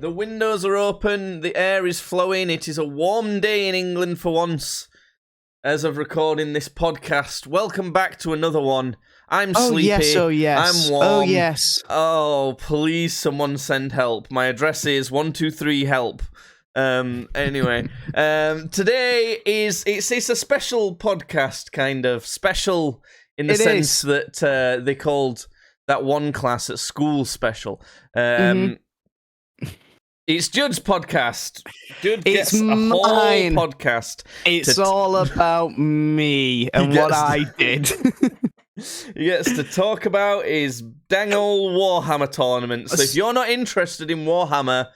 The windows are open, the air is flowing, it is a warm day in England for once, as of recording this podcast. Welcome back to another one. I'm sleepy. Oh yes. I'm warm. Oh yes. Oh, please someone send help. My address is 123 help. Anyway, today it's a special podcast, kind of special in the sense that they called that one class at school special. It's Judd's podcast. Judd gets a whole podcast. It's all about me and what I did. He gets to talk about his dang old Warhammer tournament. So if you're not interested in Warhammer,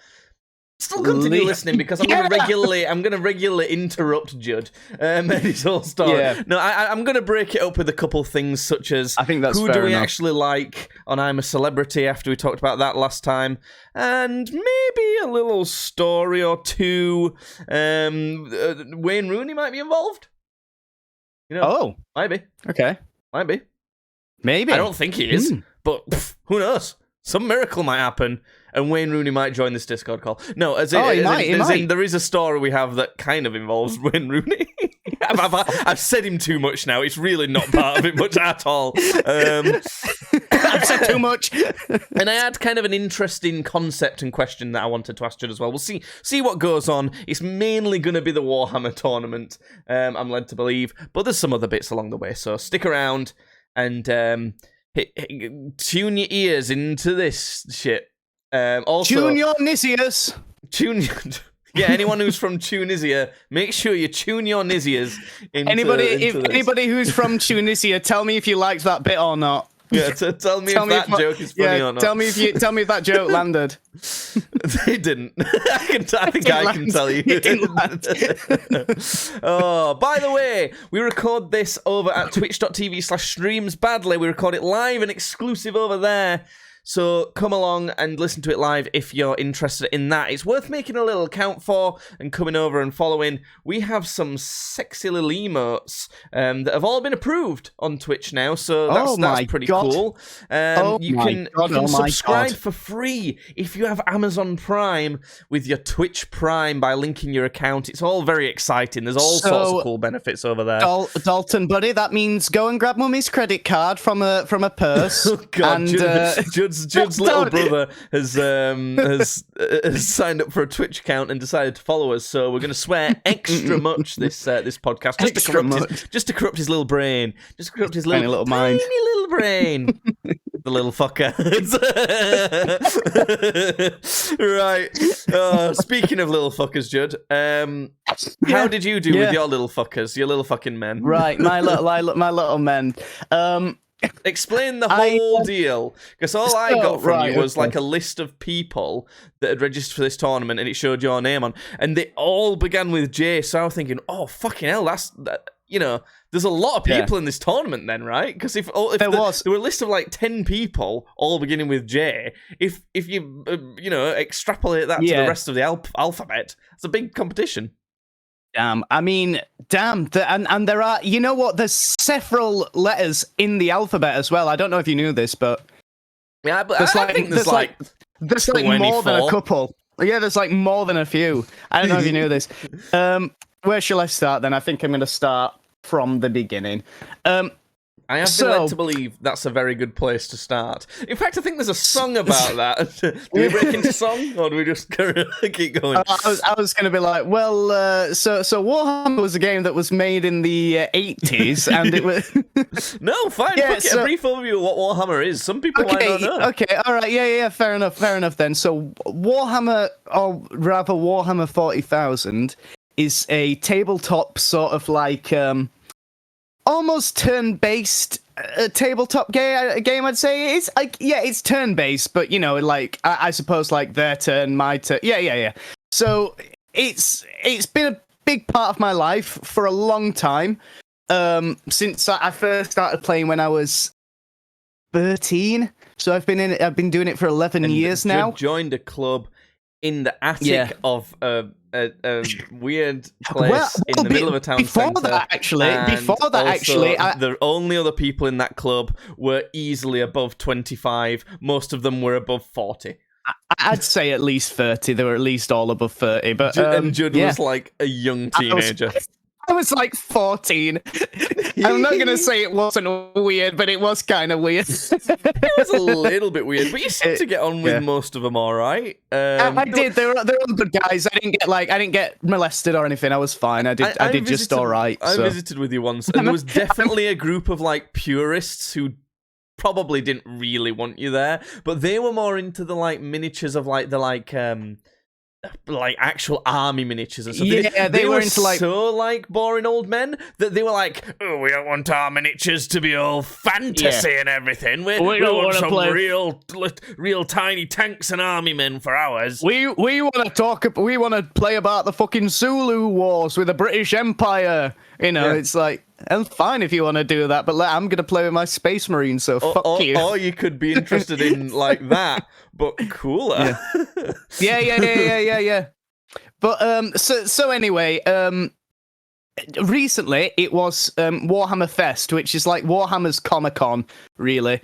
still continue listening, because I'm going to regularly interrupt Judd and his whole story. Yeah. No, I'm going to break it up with a couple things, such as I think that's who do we actually like on I'm a Celebrity, after we talked about that last time, and maybe a little story or two. Wayne Rooney might be involved. Might be. Okay. Might be. Maybe. I don't think he is, but who knows? Some miracle might happen, and Wayne Rooney might join this Discord call. No, he might. There is a story we have that kind of involves Wayne Rooney. I've said him too much now. It's really not part of it much at all. I've said too much. And I had kind of an interesting concept and question that I wanted to ask you as well. We'll see what goes on. It's mainly going to be the Warhammer tournament, I'm led to believe, but there's some other bits along the way, so stick around and tune your ears into this shit. Also, tune your Nisius. Yeah, anyone who's from Tunisia, make sure you tune your Nisias into Anybody who's from Tunisia, tell me if you liked that bit or not. Yeah, tell me if that joke is funny or not. Tell me if that joke landed. They didn't. I think I can tell you. It didn't land. Oh, by the way, we record this over at twitch.tv/streamsbadly. We record it live and exclusive over there. So come along and listen to it live if you're interested in that. It's worth making a little account for and coming over and following. We have some sexy little emotes that have all been approved on Twitch now, so that's pretty cool. You can subscribe for free if you have Amazon Prime with your Twitch Prime by linking your account. It's all very exciting. There's all sorts of cool benefits over there. Dalton, buddy, that means go and grab Mummy's credit card from a purse. Oh, God, and Judd's little brother has signed up for a Twitch account and decided to follow us, so we're going to swear extra much this podcast, just to corrupt his little brain, just to corrupt his little mind, tiny little brain. The little fucker. Right. Speaking of little fuckers, Judd, how did you do with your little fuckers, your little fucking men? Right, my little men. Explain the whole deal, because all I got from you was like a list of people that had registered for this tournament, and it showed your name on, and they all began with J. So I was thinking, oh fucking hell, there's a lot of people in this tournament then, right? Because if there were a list of like 10 people all beginning with J, if you extrapolate that to the rest of the alphabet, it's a big competition. Damn. I mean, and there are, you know what, there's several letters in the alphabet as well. I don't know if you knew this, but yeah, but I think there's like more than a couple. Yeah, there's like more than a few. I don't know if you knew this. Where shall I start then? I think I'm going to start from the beginning. I have been led to believe that's a very good place to start. In fact, I think there's a song about that. Do we break into song, or do we just keep going? I was going to be like, well, so Warhammer was a game that was made in the 80s, and it was... No, fine. A brief overview of what Warhammer is. Some people might not know. Okay, all right, yeah, fair enough then. So Warhammer, or rather Warhammer 40,000, is a tabletop sort of like... almost turn-based tabletop game, I'd say. It's like, it's turn-based, but like I suppose like their turn, my turn. Yeah. So it's been a big part of my life for a long time. Since I first started playing when I was 13. So I've been doing it for 11 years now. You joined a club in the attic of a weird place in the middle of a town centre. Before that, actually, the only other people in that club were easily above 25. Most of them were above 40. I'd say at least 30. They were at least all above 30. But And Judd was like a young teenager. I was like 14. I'm not gonna say it wasn't weird, but it was kind of weird. It was a little bit weird, but you seemed to get on with most of them all right. I did. They're all good guys. I didn't get molested or anything. I was fine. I did just all right. I visited with you once, and there was definitely a group of like purists who probably didn't really want you there, but they were more into the like miniatures of like the like actual army miniatures and stuff. Yeah, they were into like so like boring old men that they were like, oh, we don't want our miniatures to be all fantasy and everything. We want some real tiny tanks and army men for ours. We want to play about the fucking Zulu Wars with the British Empire. You know, it's like, and fine if you want to do that, but I'm going to play with my Space Marines, so fuck you. Or you could be interested in like that, but cooler. Yeah. But so anyway, recently it was Warhammer Fest, which is like Warhammer's Comic-Con, really.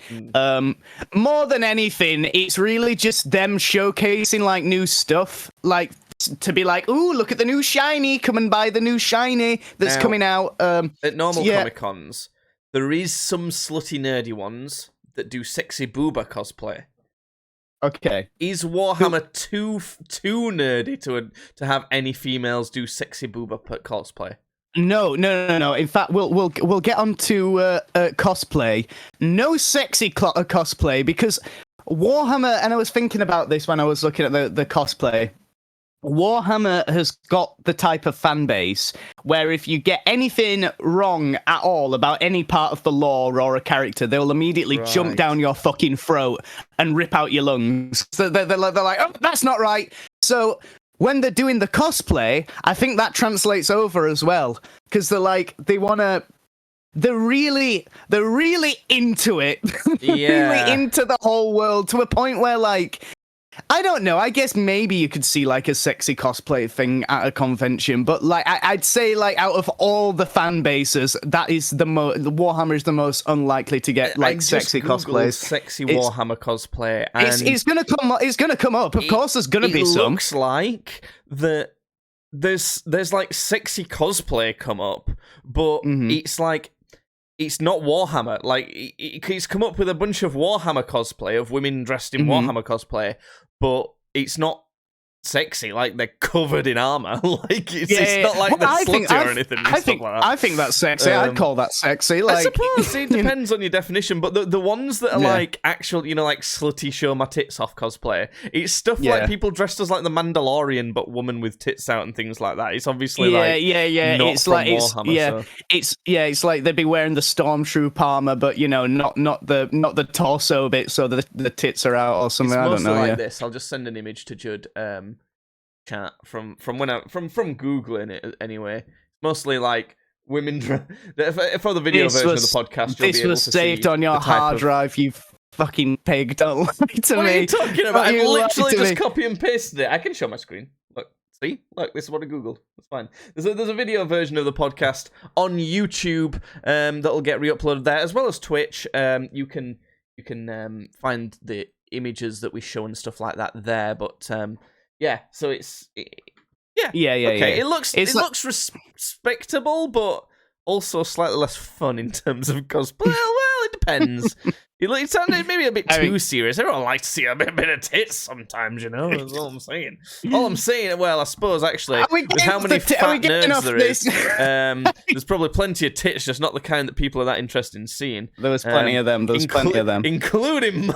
More than anything, it's really just them showcasing like new stuff, like to be like, ooh, look at the new shiny, come and buy the new shiny that's coming out. At normal Comic-Cons, there is some slutty nerdy ones that do sexy booba cosplay. Okay. Is Warhammer too nerdy to have any females do sexy booba cosplay? No. In fact, we'll get on to cosplay. No sexy cosplay, because Warhammer, and I was thinking about this when I was looking at the cosplay. Warhammer has got the type of fan base where if you get anything wrong at all about any part of the lore or a character, they'll immediately jump down your fucking throat and rip out your lungs. So they're like, oh, that's not right. So when they're doing the cosplay, I think that translates over as well, because they're really into it. Really into the whole world, to a point where, like, I don't know, I guess maybe you could see like a sexy cosplay thing at a convention, but like I'd say, like, out of all the fan bases, that is Warhammer is the most unlikely to get like sexy cosplays. Sexy Warhammer cosplay, and it's gonna come up. Of course, there's gonna be some. It looks like there's like sexy cosplay come up, but it's like, it's not Warhammer. Like, it's come up with a bunch of Warhammer cosplay of women dressed in Warhammer cosplay, but it's not sexy. Like, they're covered in armor. Like, it's not like they're slutty or anything. I think that's sexy. I'd call that sexy. Like, I suppose it depends on your definition, but the ones that are like actual, like slutty show my tits off cosplay, it's stuff like people dressed as like the Mandalorian, but woman with tits out and things like that. It's obviously not it's from like Warhammer. It's like they'd be wearing the Stormtroop armor, but not the torso bit, so the tits are out or something. I don't know. Like this. I'll just send an image to Judd. Chat from googling it anyway. Mostly like women for the video version of the podcast. This was saved on your hard drive, you fucking pig. Don't lie to me. What are you talking about? I've literally just copy and pasted it. I can show my screen. Look, this is what I googled. It's fine. There's a video version of the podcast on YouTube that'll get re-uploaded there, as well as Twitch. You can find the images that we show and stuff like that there, but yeah, so it's okay. It looks respectable, but also slightly less fun in terms of cosplay. Well, it depends. It sounded maybe a bit too serious. Everyone likes to see a bit of tits sometimes, That's all I'm saying. Well, I suppose actually, with how many fat nerds there is, there's probably plenty of tits, just not the kind that people are that interested in seeing. There was plenty of them. Including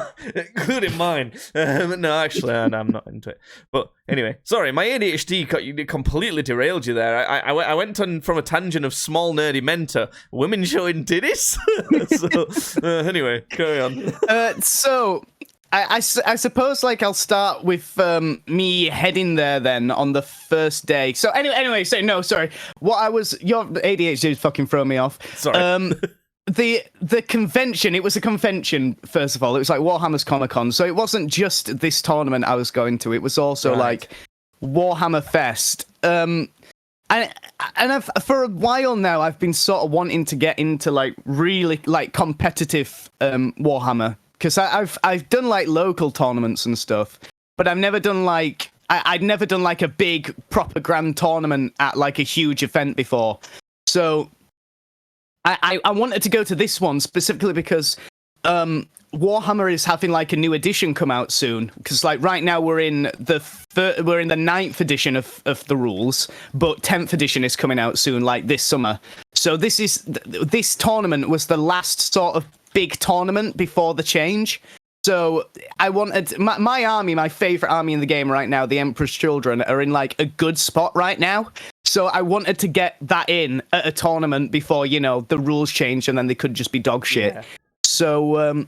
mine. No, actually, I'm not into it. But anyway, sorry, my ADHD completely derailed you there. I went on from a tangent of small nerdy men to women showing titties. So anyway, carry on. So I suppose, like, I'll start with me heading there then on the first day. So anyway, sorry. Your ADHD is fucking throwing me off. Sorry. The convention, it was a convention, first of all. It was like Warhammer's Comic-Con. So it wasn't just this tournament I was going to. It was also like Warhammer Fest. And for a while now, I've been sort of wanting to get into like really like competitive Warhammer, because I've done like local tournaments and stuff, but I've never done like I'd never done like a big proper grand tournament at like a huge event before. So I wanted to go to this one specifically because Warhammer is having like a new edition come out soon. Because like right now we're in the ninth edition of the rules, but 10th edition is coming out soon, like this summer. So this tournament was the last sort of big tournament before the change. So I wanted my army, my favorite army in the game right now, the Emperor's Children, are in like a good spot right now. So I wanted to get that in at a tournament before, you know, the rules changed and then they could just be dog shit. Yeah. So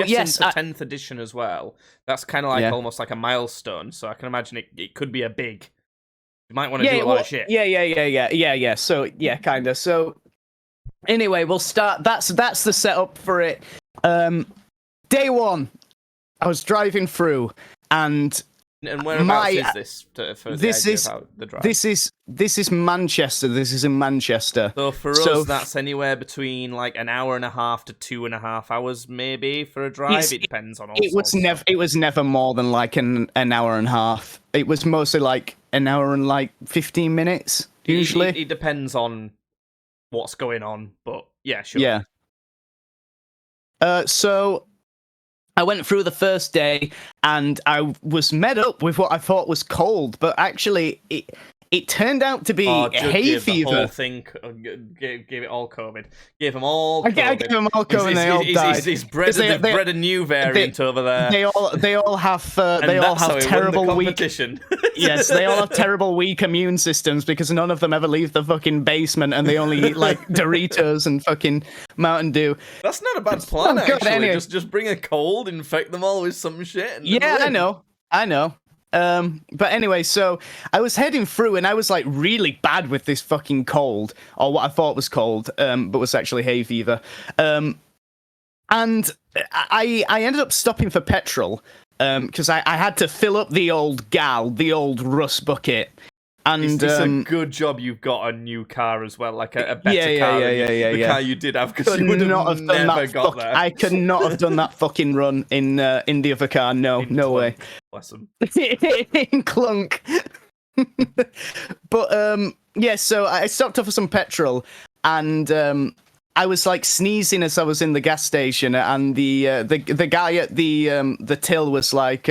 yes, for 10th edition as well. That's kind of like almost like a milestone. So I can imagine it could be a big. You might want to do a lot of shit. Yeah. So yeah, kind of. So anyway, we'll start. That's the setup for it. Day one, I was driving through, and whereabouts is this for the drive? This is Manchester. This is in Manchester. So for us, that's anywhere between like an hour and a half to 2.5 hours, maybe for a drive. It depends on. It was never more than like an hour and a half. It was mostly like an hour and like 15 minutes usually. It depends on what's going on, but yeah, sure. Yeah. So I went through the first day and I was met up with what I thought was cold, but actually it turned out to be hay fever. The whole thing gave it all COVID. Gave them all COVID. I gave them all COVID and they all died. He's bred a new variant over there. They all have terrible weak. Yes, they all have terrible weak immune systems because none of them ever leave the fucking basement and they only eat like Doritos and fucking Mountain Dew. That's not a bad plan, actually. Anyway. Just bring a cold, infect them all with some shit. I know. But anyway, so I was heading through and I was like really bad with this fucking cold, or what I thought was cold, but was actually hay fever. And I ended up stopping for petrol, because I had to fill up the old rust bucket. And it's a good job you've got a new car as well, like a better car than the car you did have, because you would have never got there. I could not have done that fucking run in the other car. No way. Bless him. In Clunk. But yeah, so I stopped off for some petrol, and I was like sneezing as I was in the gas station, and the guy at the till was like,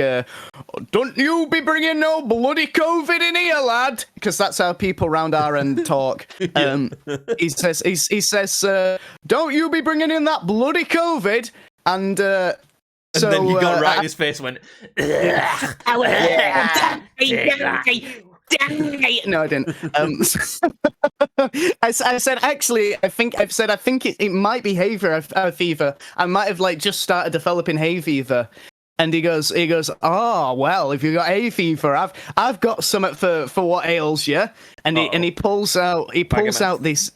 "Don't you be bringing no bloody COVID in here, lad," because that's how people round our end talk. He says, "Don't you be bringing in that bloody COVID," and so then he got right in his face and went, no, I didn't. I said, actually, I think it might be hay fever. I might have like just started developing hay fever. And he goes, "Oh, well, if you got hay fever, I've got something for what ails you." And he pulls out this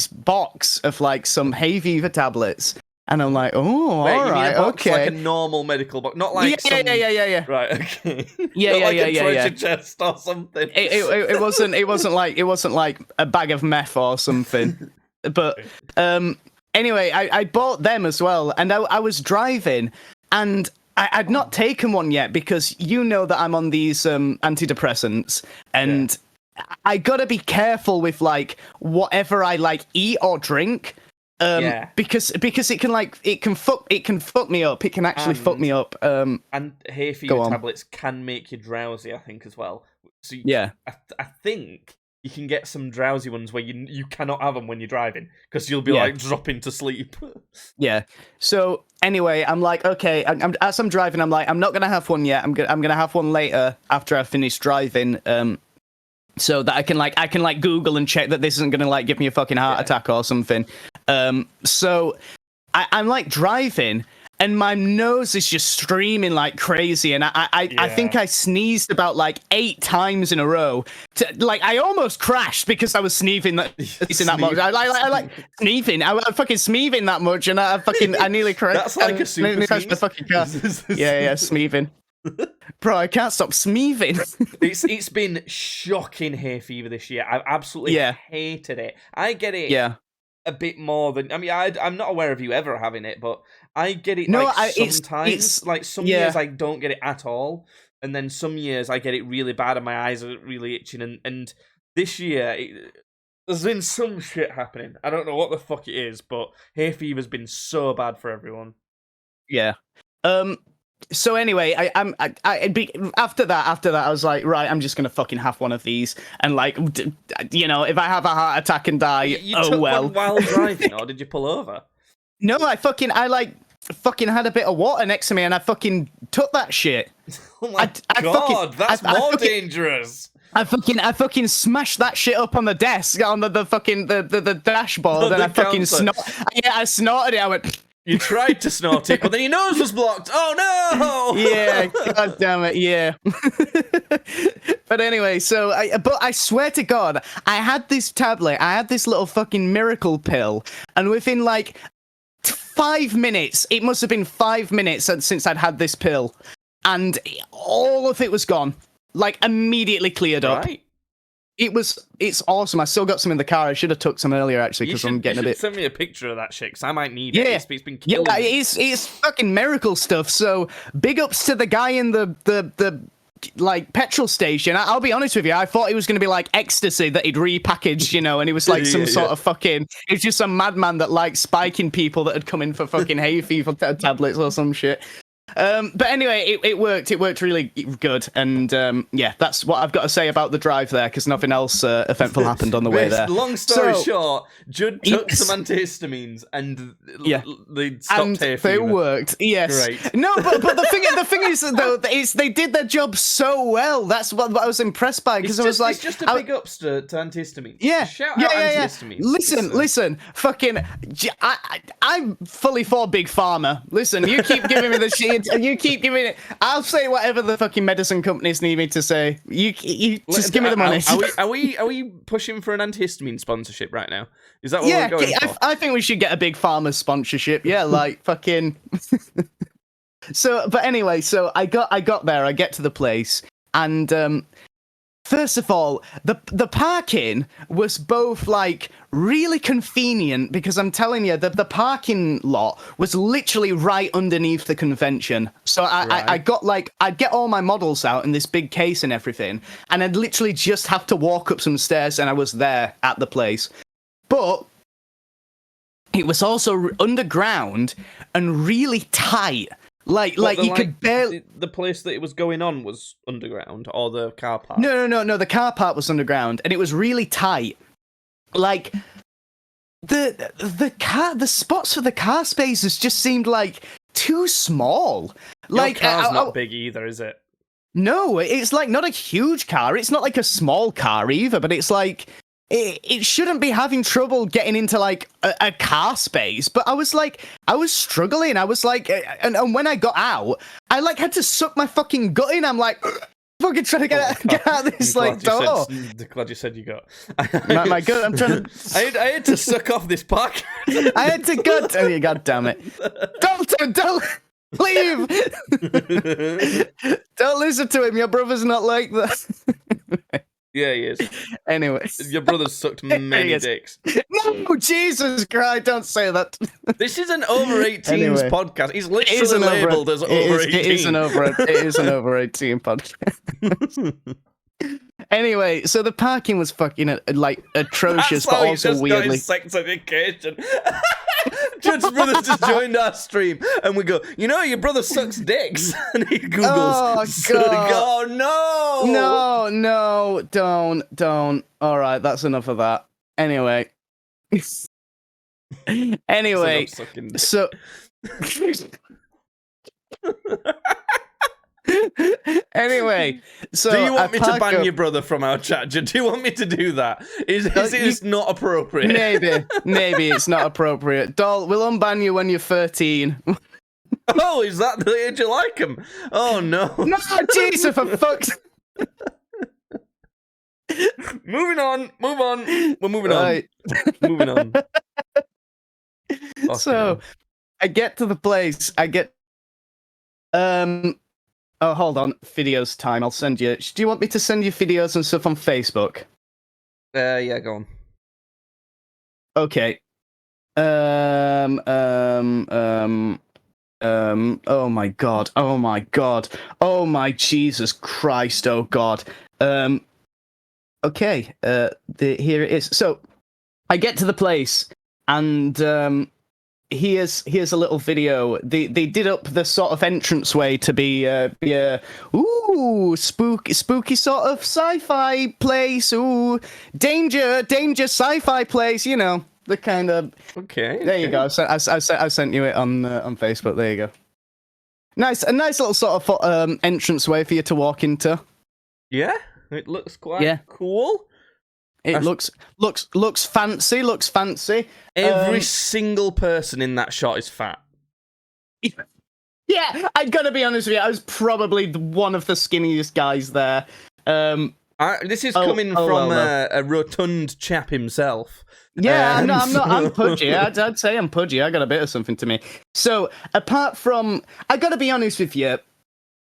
box of like some hay fever tablets. And I'm like, "Oh, all right, okay." Like a normal medical box, not like yeah. Right, okay. Yeah. A treasure chest or something. It wasn't like a bag of meth or something. But anyway, I bought them as well, and I was driving, and I'd not taken one yet because you know that I'm on these antidepressants, and I gotta be careful with like whatever I like eat or drink. Because it can fuck me up. It can actually fuck me up. And hay fever tablets can make you drowsy, I think, as well. So I think you can get some drowsy ones where you cannot have them when you're driving because you'll be like dropping to sleep. Yeah. So anyway, I'm like, okay. As I'm driving, I'm like, I'm not gonna have one yet. I'm gonna have one later after I finish driving. So that I can Google and check that this isn't gonna like give me a fucking heart attack or something. So I'm like driving, and my nose is just streaming like crazy, and I think I sneezed about like 8 times in a row. Like I almost crashed because I was sneezing that much. I like sneezing. I fucking sneezing that much, and I nearly crashed. That's like a super crashed the fucking car. yeah, sneezing. Bro, I can't stop sneezing. It's been shocking hay fever this year. I've absolutely hated it. I get it a bit more than. I mean, I'm not aware of you ever having it, but I get it sometimes. It's like some years I don't get it at all, and then some years I get it really bad, and my eyes are really itching. And this year, there's been some shit happening. I don't know what the fuck it is, but hay fever's been so bad for everyone. Yeah. So anyway, after that, I was like, right, I'm just gonna fucking have one of these, and like, if I have a heart attack and die, You took one while driving, or did you pull over? No, I fucking had a bit of water next to me, and I fucking took that shit. Oh my god, that's more dangerous. I fucking smashed that shit up on the desk, on the fucking the dashboard, and I fucking I snorted it. I went. You tried to snort it, but then your nose was blocked. Oh no! Yeah, god damn it, yeah. But anyway, so I swear to God, I had this tablet, I had this little fucking miracle pill, and within like 5 minutes, it must have been 5 minutes since I'd had this pill, and all of it was gone, like immediately cleared up. Right. It's awesome. I still got some in the car. I should have took some earlier actually because I'm getting a bit. Send me a picture of that shit because I might need it. It's been killing me. It's fucking miracle stuff. So big ups to the guy in the like petrol station. I'll be honest with you. I thought it was going to be like ecstasy that he'd repackaged, and he was like some sort of fucking. It's just some madman that likes spiking people that had come in for fucking hay fever tablets or some shit. But anyway, it worked. It worked really good, and that's what I've got to say about the drive there, because nothing else eventful happened on the way there. Long story short, Judd took some antihistamines, and they stopped hay fever. They worked. Yes. Great. No, but the thing is though, they did their job so well. That's what I was impressed by, because I was like, it's just a big ups to antihistamines. Yeah. Shout out antihistamines. Listen. Fucking, I'm fully for Big Pharma. Listen, you keep giving me the shit. You keep giving it. I'll say whatever the fucking medicine companies need me to say. You just give me the money. Are we pushing for an antihistamine sponsorship right now? Is that what we're going for? I think we should get a Big Pharma sponsorship. Yeah, like fucking. But anyway, so I got there. I get to the place, and first of all, the parking was both like really convenient, because I'm telling you, the parking lot was literally right underneath the convention. So I'd get all my models out in this big case and everything, and I'd literally just have to walk up some stairs and I was there at the place. But it was also underground and really tight. Like you could barely. The place that it was going on was underground, or the car park? No. The car park was underground, and it was really tight. Like the spots for the car spaces just seemed like too small. Your car's not big either, is it? No, it's like not a huge car. It's not like a small car either, but it's like. It shouldn't be having trouble getting into like a car space, but I was struggling. I was like, and when I got out, I like had to suck my fucking gut in. I'm like, fucking trying to get out of this like door. Glad you said you got my gut. I'm trying to. I had to suck off this park. I had to gut. Oh, you god damn it! Don't leave. Don't listen to him. Your brother's not like that. Yeah, he is. Anyway. Your brother sucked many dicks. No, Jesus Christ, don't say that. This is an over 18s podcast. He's literally labelled as over 18. It is an over 18 podcast. Anyway, so the parking was fucking like atrocious, but also weirdly. Got his sex education. Jud's brother's just joined our stream, and we go, your brother sucks dicks, and he googles. Oh God! No, don't. All right, that's enough of that. Anyway, so. Anyway, so do you want me to ban your brother from our chat? Do you want me to do that? Is it not appropriate? Maybe it's not appropriate. Doll, we'll unban you when you're 13. Oh, is that the age you like him? Oh no! No, Jesus, for fuck's. Move on. We're moving right. on. Moving on. So, I get to the place. Oh, hold on. Videos time. I'll send you. Do you want me to send you videos and stuff on Facebook? Yeah, go on. Okay. Oh my god. Oh my god. Oh my Jesus Christ. Oh god. Okay. Here it is. So I get to the place, and here's a little video. They did up the sort of entranceway to be a spooky sort of sci-fi place. Ooh, danger sci-fi place. You know, the kind of. Okay. There you go. I sent you it on Facebook. There you go. A nice little sort of entranceway for you to walk into. Yeah, it looks quite cool. It looks fancy. Looks fancy. Every single person in that shot is fat. Yeah, I gotta be honest with you. I was probably one of the skinniest guys there. This is coming from a rotund chap himself. Yeah, I'm pudgy. I'd say I'm pudgy. I got a bit of something to me. So, apart from, I gotta be honest with you,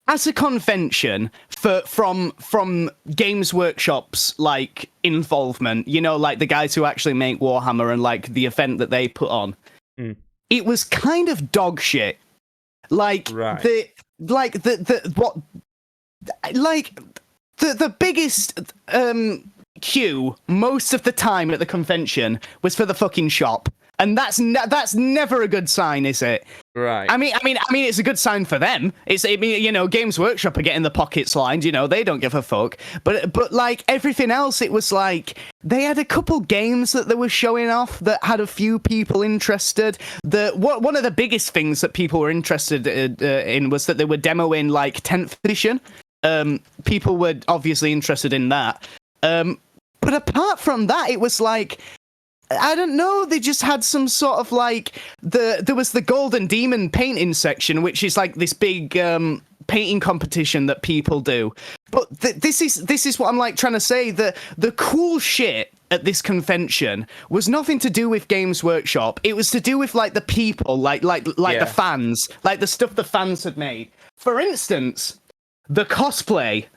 as a convention from Games Workshop's like involvement, you know, like the guys who actually make Warhammer and like the event that they put on, it was kind of dog shit. Like the biggest queue most of the time at the convention was for the fucking shop, and that's never a good sign, is it? Right. I mean, it's a good sign for them. You know, Games Workshop are getting the pockets lined. You know, they don't give a fuck. But like everything else, it was like they had a couple games that they were showing off that had a few people interested. One of the biggest things that people were interested in was that they were demoing like 10th edition. People were obviously interested in that. But apart from that, it was like, I don't know, they just had some sort of like there was the Golden Demon painting section, which is like this big painting competition that people do. But this is what I'm like trying to say, that the cool shit at this convention was nothing to do with Games Workshop. It was to do with like the people, like the fans, like the stuff the fans had made. For instance, the cosplay.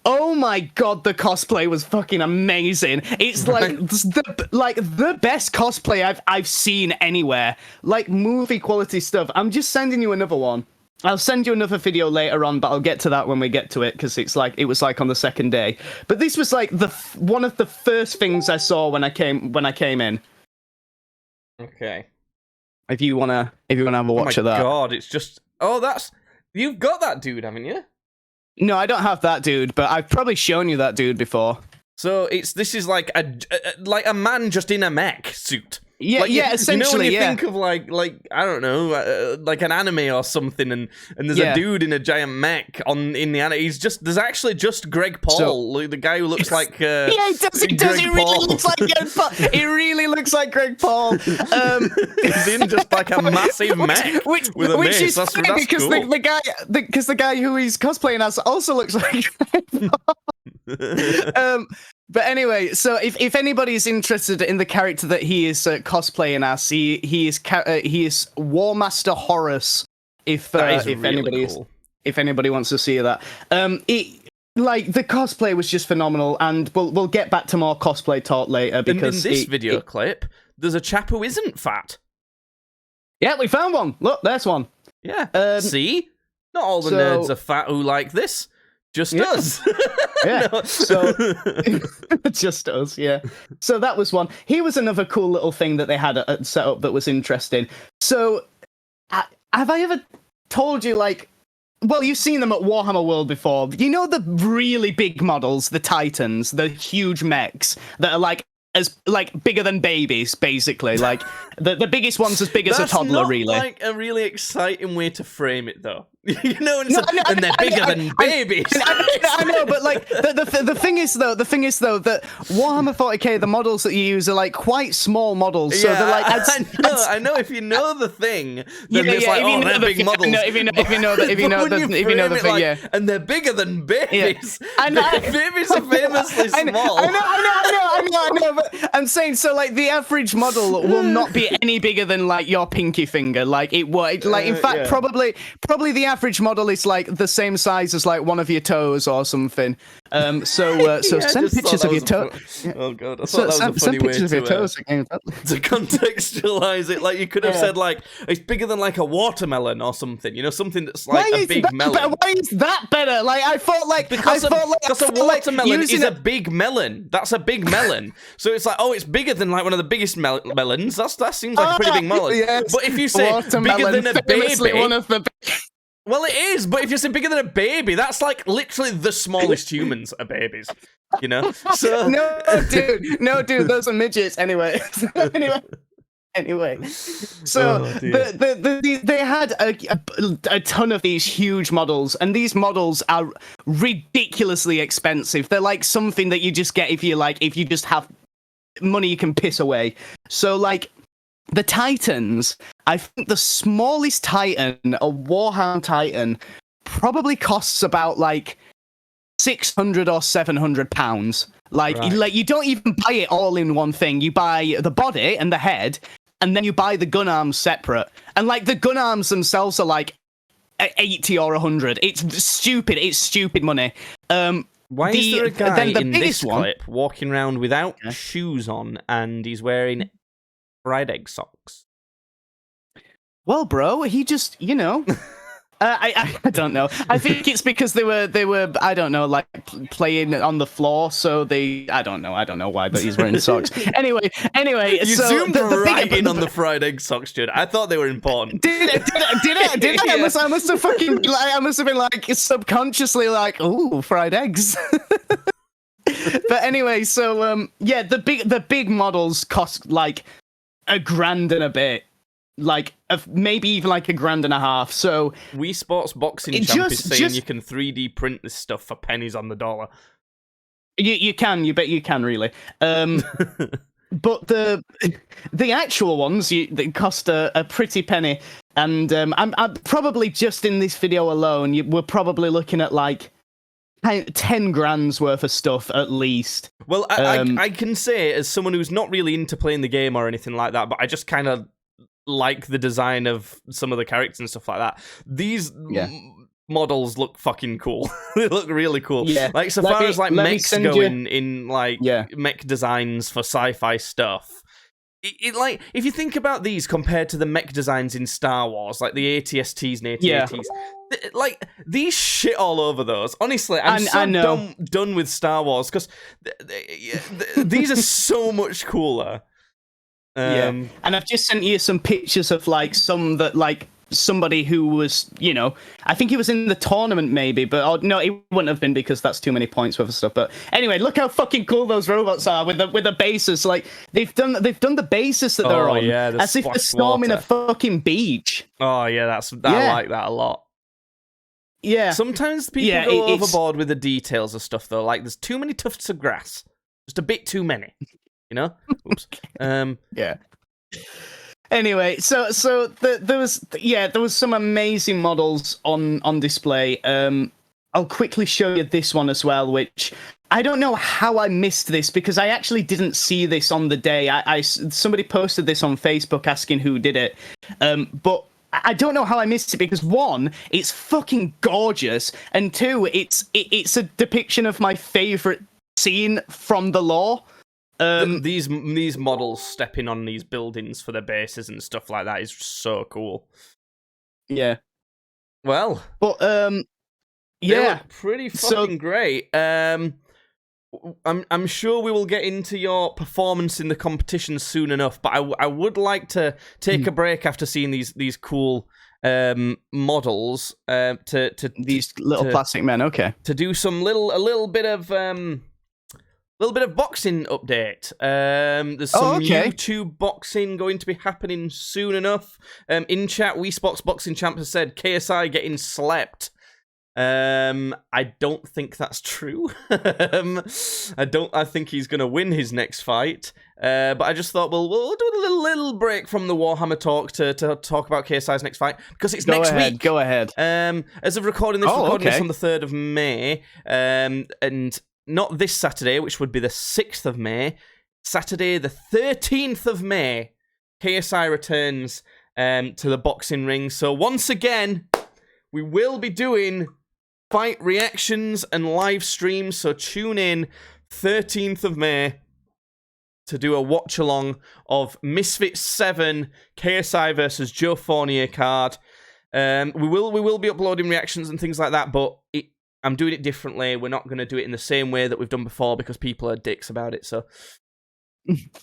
Oh my god, the cosplay was fucking amazing. It's like the best cosplay I've seen anywhere. Like movie quality stuff. I'm just sending you another one. I'll send you another video later on, but I'll get to that when we get to it, because it was like on the second day. But this was like one of the first things I saw when I came in. Okay. If you wanna have a watch of that. Oh my god, it's just you've got that dude, haven't you? No, I don't have that dude, but I've probably shown you that dude before. So this is like a man just in a mech suit. Yeah, like, essentially. You know when you think of like I don't know, like an anime or something, and there's a dude in a giant mech in the anime. There's actually just Greg Paul, the guy who looks like it does. It really looks like Greg Paul. It really looks like Greg Paul. He's in just like a massive mech with a mace. Is funny because cool. the guy who he's cosplaying as also looks like Greg Paul. But anyway, so if anybody's interested in the character that he is cosplaying as, he is War Master Horus. If anybody wants to see that, like the cosplay was just phenomenal, and we'll get back to more cosplay talk later, because in this video clip, there's a chap who isn't fat. Yeah, we found one. Look, there's one. Yeah. See, not all the nerds are fat who like this. Just us. Yeah. No. So just us, yeah. So that was one. Here was another cool little thing that they had set up that was interesting. So have I ever told you, like, well, you've seen them at Warhammer World before. You know the really big models, the Titans, the huge mechs that are like bigger than babies, basically. Like the biggest one's as big as a toddler, not really. Like a really exciting way to frame it, though. You know, and they're bigger than babies. I know, but like the thing is though that Warhammer 40k, the models that you use are like quite small models. So they're like, I know. If you know the thing, then it's like, they're big models. If you know the thing, yeah. And they're bigger than babies. Yeah. Babies are famously small. I know. But I'm saying, so like the average model will not be any bigger than like your pinky finger. Like it would. Like in fact, probably the average model is like the same size as like one of your toes or something. So Yeah, send pictures of your toes. Oh god, I thought that was a funny send way pictures of your toes to contextualize it. Like you could have said like it's bigger than like a watermelon or something. You know, something that's like a big melon. Why is that better? Like I thought like because a watermelon is a big melon. That's a big melon. So it's like, oh, it's bigger than like one of the biggest melons. That seems like a pretty big melon. Yes. But if you say bigger than a baby, one of the well, it is. But if you say bigger than a baby, that's like literally the smallest humans are babies. You know? So no, dude, those are midgets. Anyway. So they had a ton of these huge models, and these models are ridiculously expensive. They're like something that you just get if you just have money you can piss away. So like the Titans, I think the smallest Titan, a Warhammer Titan, probably costs about like £600 or £700. Like you don't even buy it all in one thing. You buy the body and the head, and then you buy the gun arms separate. And like the gun arms themselves are like 80 or 100. It's stupid. It's stupid money. Why is there a guy in this clip walking around without shoes on and he's wearing fried egg socks? Well, bro, he just, you know, I don't know. I think it's because they were I don't know, like playing on the floor, so I don't know why, but he's wearing socks. Anyway, you so zoomed right in on the fried egg socks, dude. I thght they were important. Did I? Yeah. I must have been like subconsciously like, ooh, fried eggs. But anyway, so the big models cost like $1,000 and a bit. Like maybe even like $1,500. So Wii Sports Boxing Champ is saying you can 3D print this stuff for pennies on the dollar. You bet you can really. But the actual ones they cost a pretty penny, and I'm probably just in this video alone we're probably looking at like 10 grand's worth of stuff at least. Well, I can say as someone who's not really into playing the game or anything like that, but I just kind of like the design of some of the characters and stuff like that. These models look fucking cool. They look really cool. Yeah. Like so far as like mechs go in like mech designs for sci-fi stuff. It like if you think about these compared to the mech designs in Star Wars, like the AT-STs and AT-ATs, like these shit all over those. Honestly, I'm so done with Star Wars because these are so much cooler. And I've just sent you some pictures of like some that like somebody who was, you know, I think he was in the tournament maybe, but no, he wouldn't have been because that's too many points worth of stuff. But anyway, look how fucking cool those robots are with the bases. Like they've done the bases that they're on, as if they're storming a fucking beach. Oh yeah, I like that a lot. Yeah. Sometimes people go overboard with the details of stuff though. Like there's too many tufts of grass, just a bit too many. You know? Oops. Yeah. Anyway, so there was some amazing models on display. I'll quickly show you this one as well, which I don't know how I missed this because I actually didn't see this on the day. Somebody posted this on Facebook asking who did it, but I don't know how I missed it because one, it's fucking gorgeous, and two, it's a depiction of my favorite scene from the lore. These models stepping on these buildings for their bases and stuff like that is so cool. Yeah. Well, but they look pretty fucking great. I'm sure we will get into your performance in the competition soon enough, but I would like to take a break after seeing these cool models to these little plastic men. Okay. To do some little bit of boxing update. There's some YouTube boxing going to be happening soon enough. In chat, Wii Sports Boxing Champ has said KSI getting slept. I don't think that's true. I think he's gonna win his next fight. But I just thought, we'll do a little break from the Warhammer talk to talk about KSI's next fight because it's next week. Go ahead. As of recording this, this on the 3rd of May, and not this Saturday, which would be the 6th of May. Saturday, the 13th of May, KSI returns to the boxing ring. So once again, we will be doing fight reactions and live streams, so tune in 13th of May to do a watch along of Misfits 7 KSI versus Joe Fournier card. We will be uploading reactions and things like that, but I'm doing it differently. We're not going to do it in the same way that we've done before because people are dicks about it. So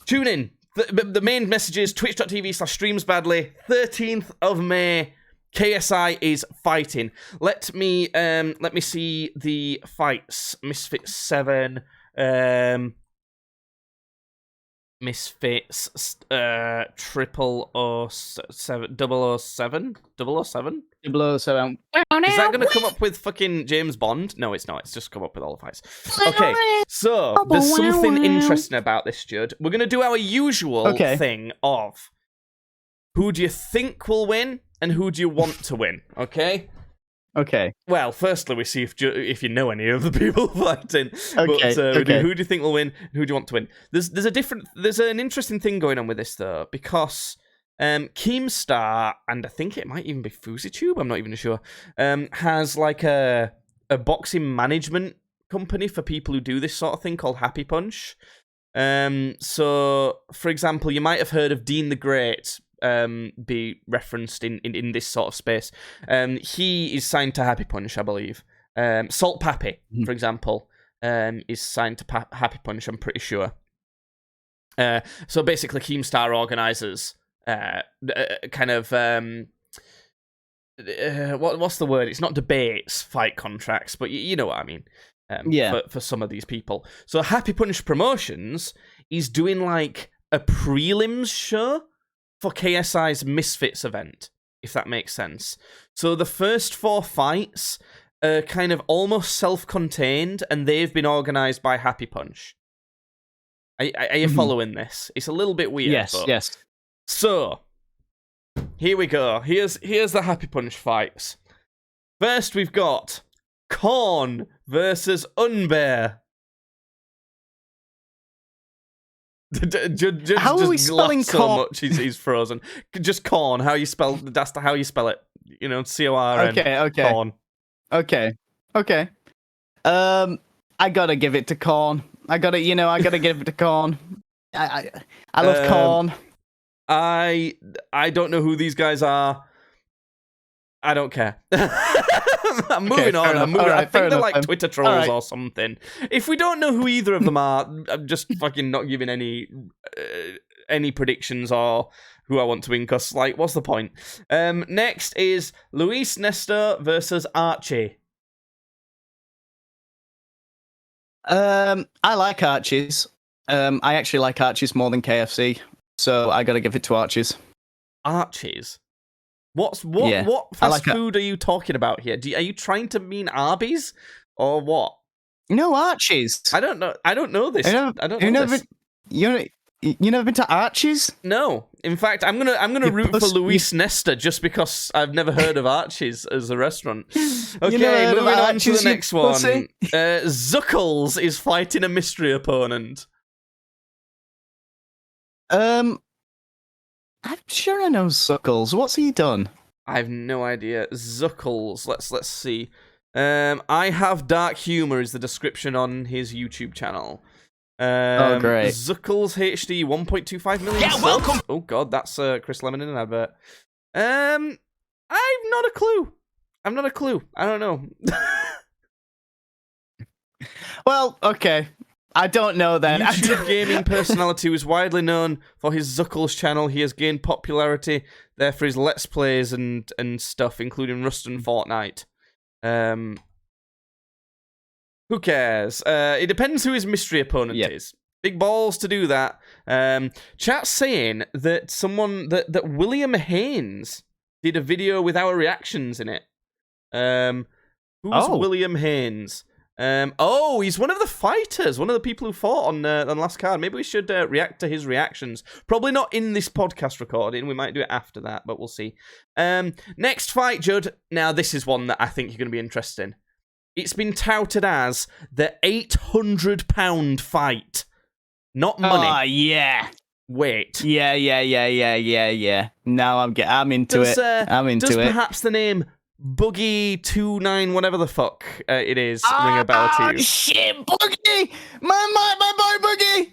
tune in. The main message is twitch.tv/streamsbadly. 13th of May. KSI is fighting. Let me see the fights. Misfits 7. Misfits triple o seven 007. Is Is that going to come up with fucking James Bond? No, it's not. It's just come up with all the fights. Okay, so there's something interesting about this, Judd. We're going to do our usual thing of who do you think will win and who do you want to win, okay? Okay. Well, firstly, we see if you know any of the people fighting. Okay. But we do who do you think will win and who do you want to win? There's an interesting thing going on with this, though, because Keemstar, and I think it might even be FusiTube, I'm not even sure, has like a boxing management company for people who do this sort of thing called Happy Punch. So, for example, you might have heard of Dean the Great be referenced in this sort of space. He is signed to Happy Punch, I believe. Salt Pappy, for example, is signed to Happy Punch, I'm pretty sure. So basically, Keemstar organizes kind of what's the word? It's not debates, fight contracts, but you know what I mean. For some of these people. So Happy Punch Promotions is doing like a prelims show for KSI's Misfits event, if that makes sense. So the first 4 fights are kind of almost self-contained, and they've been organized by Happy Punch. Are you following this? It's a little bit weird. Yes. So, here we go. Here's the Happy Punch fights. First, we've got Korn versus Unbear. How are we spelling so Korn? much he's frozen. Just Korn. How you spell? That's how you spell it. You know, CORN. Okay. Korn. Okay. I gotta give it to Korn. I gotta give it to Korn. I love Korn. I don't know who these guys are. I don't care. I'm moving on. I think they're like Twitter trolls or something. If we don't know who either of them are, I'm just fucking not giving any predictions or who I want to win, because, like, what's the point? Next is Luis Nestor versus Archie. I like Archie's. I actually like Archie's more than KFC, so I gotta give it to Archie's. Archie's? What fast food are you talking about here? Are you trying to mean Arby's or what? No, Archie's. I don't know this. I don't know this. You never been to Archie's? No. In fact, I'm gonna root for Luis Nestor just because I've never heard of Archie's as a restaurant. Okay, moving on to the next one. Zuckles is fighting a mystery opponent. I'm sure I know Zuckles. What's he done? I have no idea. Zuckles. Let's see. I have dark humor is the description on his YouTube channel. Oh, great. Zuckles HD 1.25 million. Yeah, welcome. Oh god, that's Chris Lemon in an advert. I've not a clue. I don't know. Well, okay. I don't know then. YouTube gaming personality who is widely known for his Zuckles channel. He has gained popularity there for his Let's Plays and stuff, including Rust and Fortnite. Who cares? It depends who his mystery opponent is. Big balls to do that. Chat's saying that that William Haynes did a video with our reactions in it. Who's William Haynes? He's one of the fighters, one of the people who fought on the last card. Maybe we should react to his reactions. Probably not in this podcast recording. We might do it after that, but we'll see. Next fight, Judd. Now, this is one that I think you're going to be interested in. It's been touted as the £800 fight. Not money. Oh, yeah. Wait. Yeah. Now I'm into it. I'm into Does it. perhaps the name Boogie 29, whatever the fuck it is, ring a bell to you? Shit, Boogie! My boy Boogie!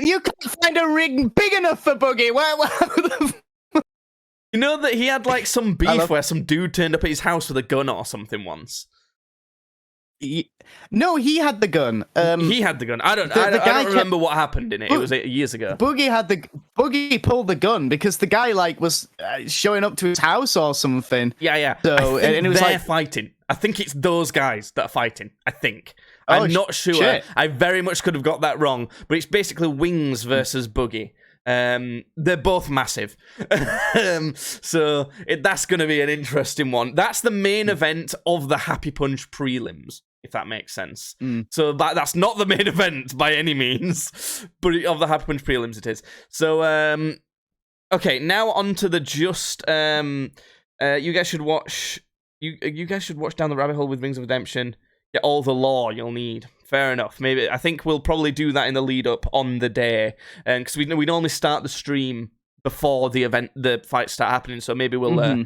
You can't find a ring big enough for Boogie. You know that he had like some beef where some dude turned up at his house with a gun or something once. No, he had the gun. He had the gun. I don't remember what happened in it. It was years ago. Boogie pulled the gun because the guy like was showing up to his house or something. Yeah. So and it was they're like fighting. I think it's those guys that are fighting. I think. I'm not sure. Shit. I very much could have got that wrong, but it's basically Wings versus Boogie. They're both massive. So that's going to be an interesting one. That's the main event of the Happy Punch prelims, if that makes sense. So that's not the main event by any means, but of the Happy Punch prelims it is. So, okay, now on to the you guys should watch Down the Rabbit Hole with Rings of Redemption. Get all the lore you'll need. Fair enough. Maybe I think we'll probably do that in the lead up on the day, because we normally start the stream before the fights start happening. So maybe we'll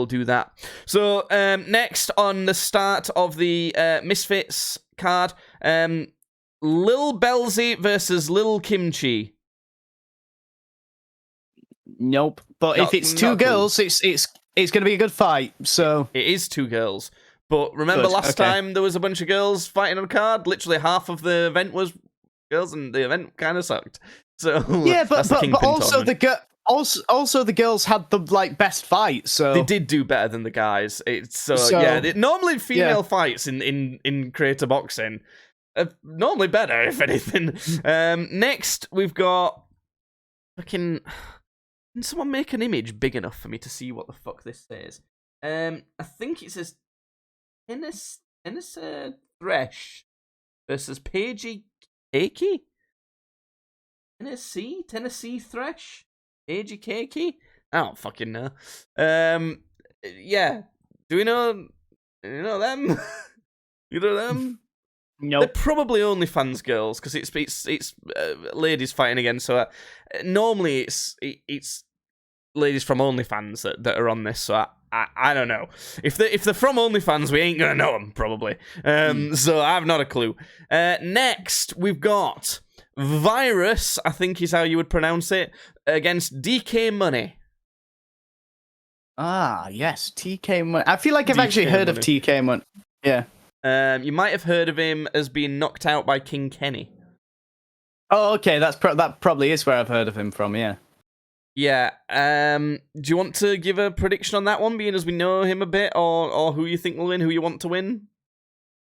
do that. So next on the start of the Misfits card, Lil Belzy versus Lil Kimchi. Nope. But if it's two girls, it's going to be a good fight. So it is two girls. But remember last time there was a bunch of girls fighting on a card? Literally half of the event was girls, and the event kind of sucked. So yeah, but also the girls had the like best fight. So they did do better than the guys. Normally female fights in creator boxing are normally better, if anything. Next we've got fucking. Can someone make an image big enough for me to see what the fuck this says? I think it says. Tennessee Thresh versus Paigey Keiki? Tennessee Thresh? Paigey Keiki? I don't fucking know. Yeah. Do you know them? You know them? Nope. They're probably OnlyFans girls, because it's ladies fighting again. So normally it's ladies from OnlyFans that are on this. So I don't know. If they're from OnlyFans, we ain't gonna know them probably. So I have not a clue. Next we've got Virus, I think is how you would pronounce it, against DK Money. Ah, yes, TK Money. I feel like I've actually heard of TK Money. Yeah. You might have heard of him as being knocked out by King Kenny. Oh, okay. That probably is where I've heard of him from. Yeah. Yeah. Do you want to give a prediction on that one, being as we know him a bit, or who you think will win, who you want to win?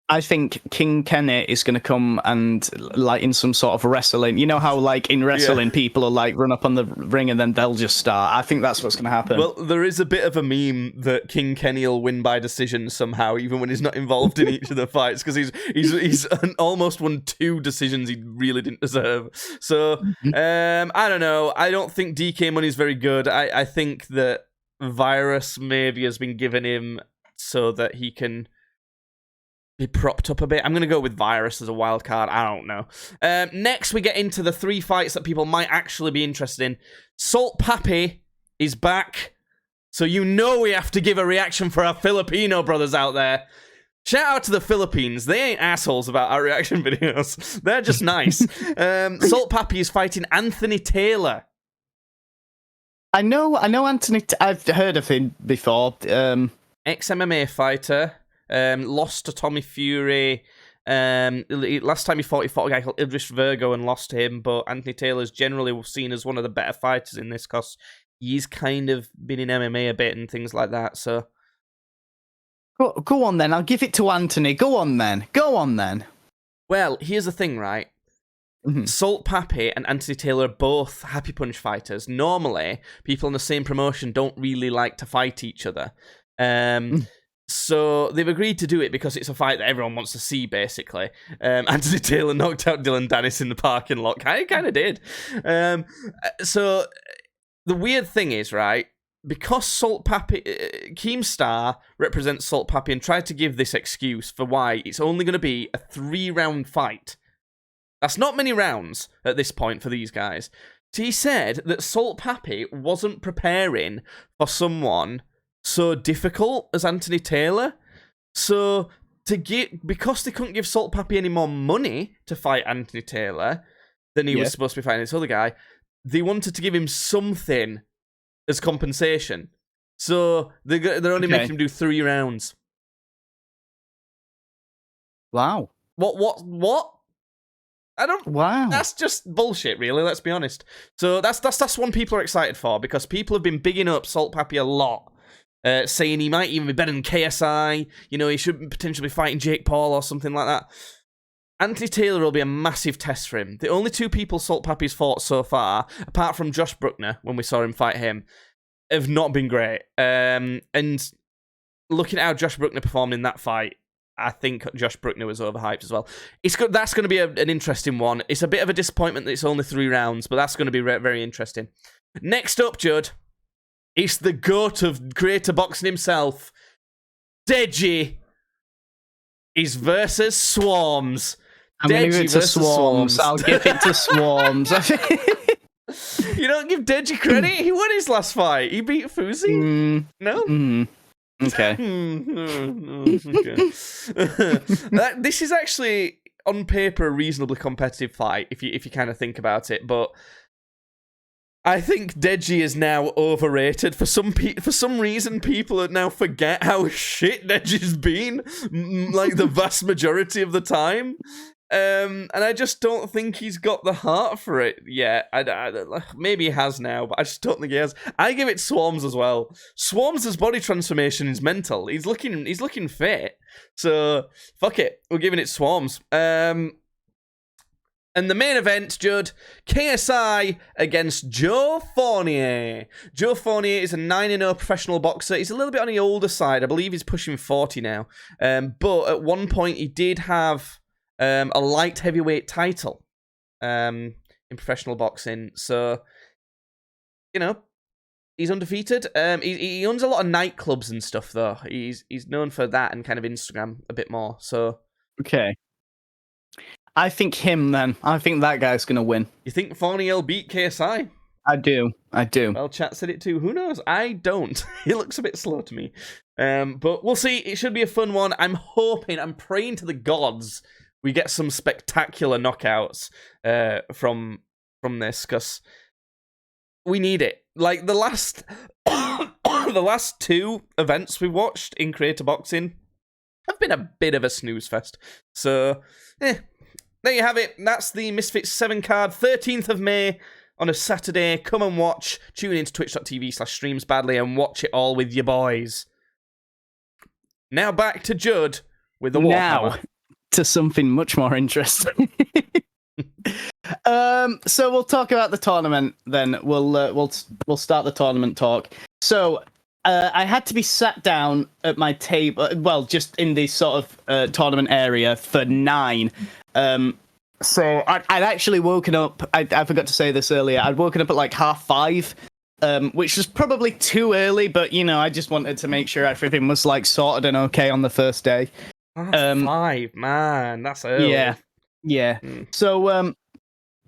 I think King Kenny is going to come and, like, in some sort of wrestling. You know how, like, in wrestling, people will, like, run up on the ring and then they'll just start. I think that's what's going to happen. Well, there is a bit of a meme that King Kenny will win by decision somehow, even when he's not involved in each of the fights, because he's almost won 2 decisions he really didn't deserve. So, I don't know. I don't think DK Money's very good. I think that Virus maybe has been given him so that he can be propped up a bit. I'm going to go with Virus as a wild card. I don't know. Next, we get into the 3 fights that people might actually be interested in. Salt Papi is back. So you know we have to give a reaction for our Filipino brothers out there. Shout out to the Philippines. They ain't assholes about our reaction videos. They're just nice. Salt Papi is fighting Anthony Taylor. I know Anthony. I've heard of him before. Ex-MMA fighter. Lost to Tommy Fury. Last time he fought a guy called Idris Virgo and lost to him, but Anthony Taylor's generally seen as one of the better fighters in this, because he's kind of been in MMA a bit and things like that, so... Go on then, I'll give it to Anthony. Go on then. Well, here's the thing, right? Salt Papi and Anthony Taylor are both Happy Punch fighters. Normally, people in the same promotion don't really like to fight each other. So they've agreed to do it because it's a fight that everyone wants to see, basically. Anthony Taylor knocked out Dylan Dennis in the parking lot. I kind of did. So the weird thing is, right, because Salt Papi, Keemstar represents Salt Papi and tried to give this excuse for why it's only going to be a 3-round fight. That's not many rounds at this point for these guys. So he said that Salt Papi wasn't preparing for someone so difficult as Anthony Taylor. So because they couldn't give Salt Pappy any more money to fight Anthony Taylor than he was supposed to be fighting this other guy, they wanted to give him something as compensation. So they're only making him do 3 rounds. Wow. What? I don't. Wow. That's just bullshit, really. Let's be honest. So that's one people are excited for, because people have been bigging up Salt Pappy a lot, saying he might even be better than KSI. You know, he should potentially be fighting Jake Paul or something like that. Anthony Taylor will be a massive test for him. The only 2 people Salt Pappy's fought so far, apart from Josh Bruckner when we saw him fight him, have not been great. And looking at how Josh Bruckner performed in that fight, I think Josh Bruckner was overhyped as well. That's going to be an interesting one. It's a bit of a disappointment that it's only 3 rounds, but that's going to be very interesting. Next up, Judd, it's the GOAT of creator boxing himself. Deji is versus Swarms. I'm going to give it to Swarms. I'll give it to Swarms. You don't give Deji credit? He won his last fight. He beat Fuzi? No? Okay. This is actually, on paper, a reasonably competitive fight, if you kind of think about it, but I think Deji is now overrated. For some reason, people now forget how shit Deji's been, like the vast majority of the time. And I just don't think he's got the heart for it yet. Maybe he has now, but I just don't think he has. I give it Swarms as well. Swarms' body transformation is mental. He's looking fit. So fuck it, we're giving it Swarms. And the main event, Judd, KSI against Joe Fournier. Joe Fournier is a 9-0 professional boxer. He's a little bit on the older side. I believe he's pushing 40 now. But at one point, he did have a light heavyweight title in professional boxing. So, you know, he's undefeated. He owns a lot of nightclubs and stuff, though. He's known for that and kind of Instagram a bit more. So, okay. I think him, then. I think that guy's going to win. You think Fournier will beat KSI? I do. Well, chat said it too. Who knows? I don't. He looks a bit slow to me. But we'll see. It should be a fun one. I'm praying to the gods we get some spectacular knockouts from this, because we need it. Like the last the last 2 events we watched in Creator Boxing have been a bit of a snooze fest. So, there you have it. That's the Misfits 7 card, 13th of May on a Saturday. Come and watch. Tune into twitch.tv/streamsbadly and watch it all with your boys. Now back to Judd with the Warhammer. Now to something much more interesting. So we'll talk about the tournament then. We'll start the tournament talk. So I had to be sat down at my table, well, just in this sort of tournament area for 9. So I'd actually woken up, I forgot to say this earlier, I'd woken up at like 5:30, which was probably too early, but, you know, I just wanted to make sure everything was like sorted and okay on the first day. 5, man, that's early. Yeah. So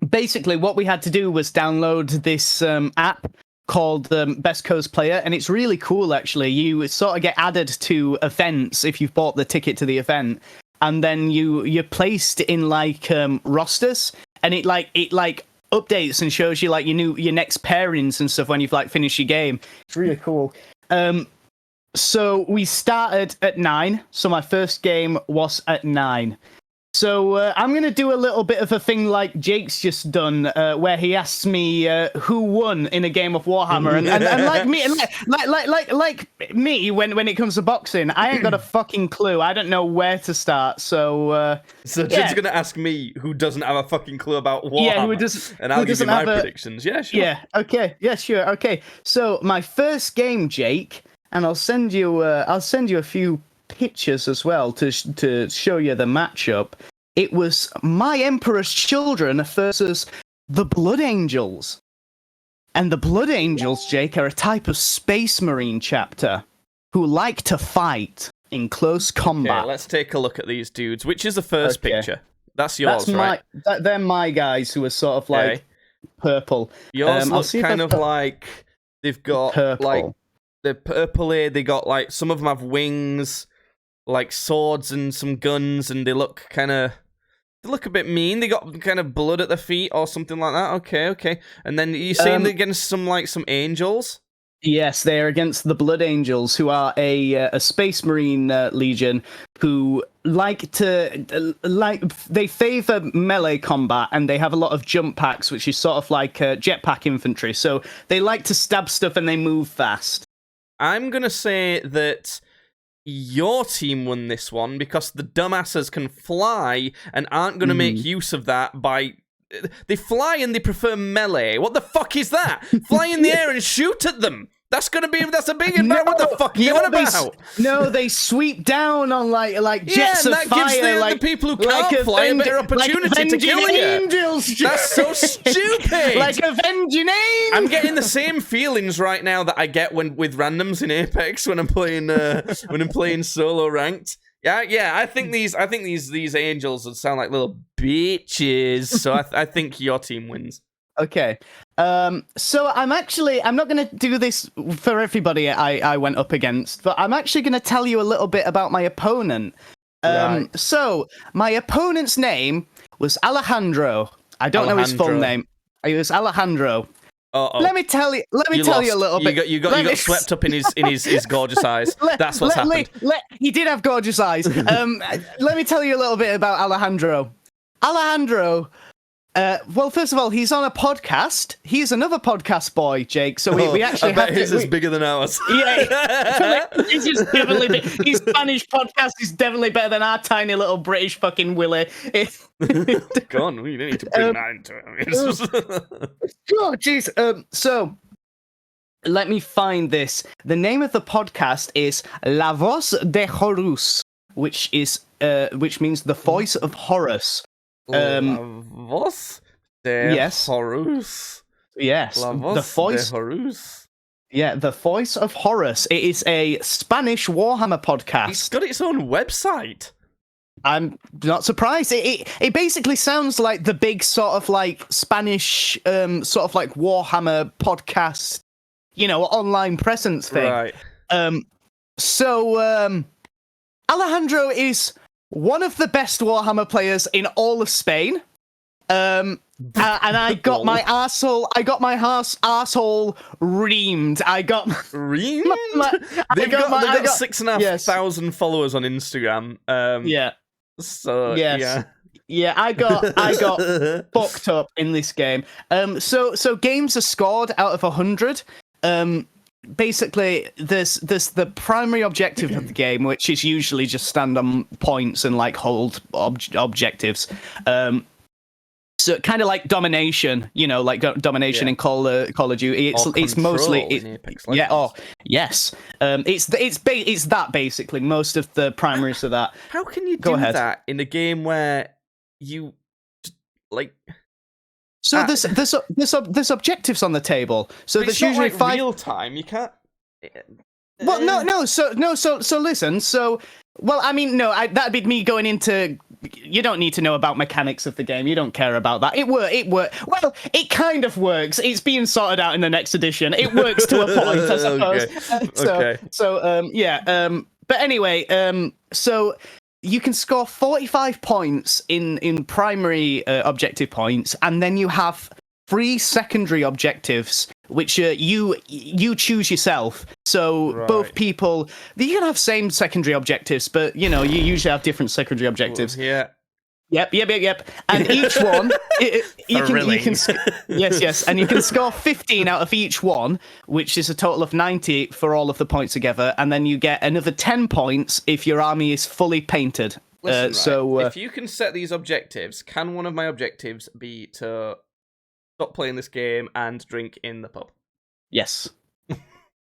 basically what we had to do was download this app called Best Coast Player, and it's really cool, actually. You sort of get added to events if you've bought the ticket to the event, and then you're placed in like rosters, and it updates and shows you like your next pairings and stuff when you've like finished your game. It's really cool. So we started at 9, so my first game was at 9. So I'm going to do a little bit of a thing like Jake's just done, where he asks me who won in a game of Warhammer, and like me, like me when it comes to boxing, I ain't got a fucking clue. I don't know where to start. So Jake's going to ask me, who doesn't have a fucking clue about Warhammer, and I'll give you my predictions. Yeah, sure. Yeah, okay. Yeah, sure. Okay. So my first game, Jake, and I'll send you a few pictures as well to show you the matchup. It was My Emperor's Children versus the Blood Angels. And the Blood Angels, Jake, are a type of Space Marine chapter who like to fight in close combat. Okay, let's take a look at these dudes. Which is the first picture? That's yours, right? They're my guys who are sort of like purple. Yours looks kind of like they've got purple. like they're purpley. They got like some of them have wings, like swords and some guns, and they look a bit mean. They got kind of blood at their feet or something like that. Okay. And then you see them against some angels. Yes, they are against the Blood Angels, who are a Space Marine legion who they favor melee combat, and they have a lot of jump packs, which is sort of like jetpack infantry. So they like to stab stuff and they move fast. I'm gonna say that your team won this one because the dumbasses can fly and aren't gonna make use of that by. They fly and they prefer melee. What the fuck is that? Fly in the air and shoot at them. That's a big advantage. What the fuck are you on about? They sweep down on like jets of fire. Gives the people who can't fly a better opportunity to kill you. Angels. That's so stupid. Like Avenging Angels. I'm getting the same feelings right now that I get with randoms in Apex when I'm playing solo ranked. Yeah. I think these angels would sound like little bitches. So I think your team wins. Okay. So I'm not going to do this for everybody I went up against, but I'm actually going to tell you a little bit about my opponent. Right. So my opponent's name was Alejandro. I don't know his full name. It was Alejandro. Uh-oh. Let me tell you a little bit. You got swept up in his gorgeous eyes. That's what's happened. He did have gorgeous eyes. Let me tell you a little bit about Alejandro. Well, first of all, he's on a podcast. He's another podcast boy, Jake. So we actually I bet his is bigger than ours. Yeah, his is definitely big. His Spanish podcast is definitely better than our tiny little British fucking Willy. Go on, we don't need to bring that into it. Oh, jeez. So let me find this. The name of the podcast is La Voz de Horus, which means the voice of Horus. Voz de Horus. Yes. La Voz the voice de Horus. Yeah, the voice of Horus. It is a Spanish Warhammer podcast. It's got its own website. I'm not surprised. It basically sounds like the big sort of like Spanish sort of like Warhammer podcast, online presence thing. Right. So Alejandro is one of the best Warhammer players in all of Spain. And I got my arsehole reamed. I got reamed? They've got 6,500 followers on Instagram. Yeah. So yes. Yeah, I got fucked up in this game. So games are scored out of 100. Basically, there's the primary objective of the game, which is usually just stand on points and like hold objectives. So kind of like domination, like domination in Call of Duty. It's mostly Apex Legends. yeah. Oh yes. It's that basically. Most of the primaries of that. How can you do that in a game where you like? So there's objectives on the table. So there's usually like real time. You can't. Well, no. So listen. So, well, I mean, no. That'd be me going into. You don't need to know about mechanics of the game. You don't care about that. It works. Well, it kind of works. It's being sorted out in the next edition. It works to a point, I suppose. Okay. So, but anyway, so you can score 45 points in primary objective points, and then you have 3 secondary objectives, which you choose yourself. So both people, you can have same secondary objectives, but you usually have different secondary objectives. Yeah. Yep. And each one, you can yes, and you can score 15 out of each one, which is a total of 90 for all of the points together, and then you get another 10 points if your army is fully painted. Listen, if you can set these objectives, can one of my objectives be to stop playing this game and drink in the pub? Yes.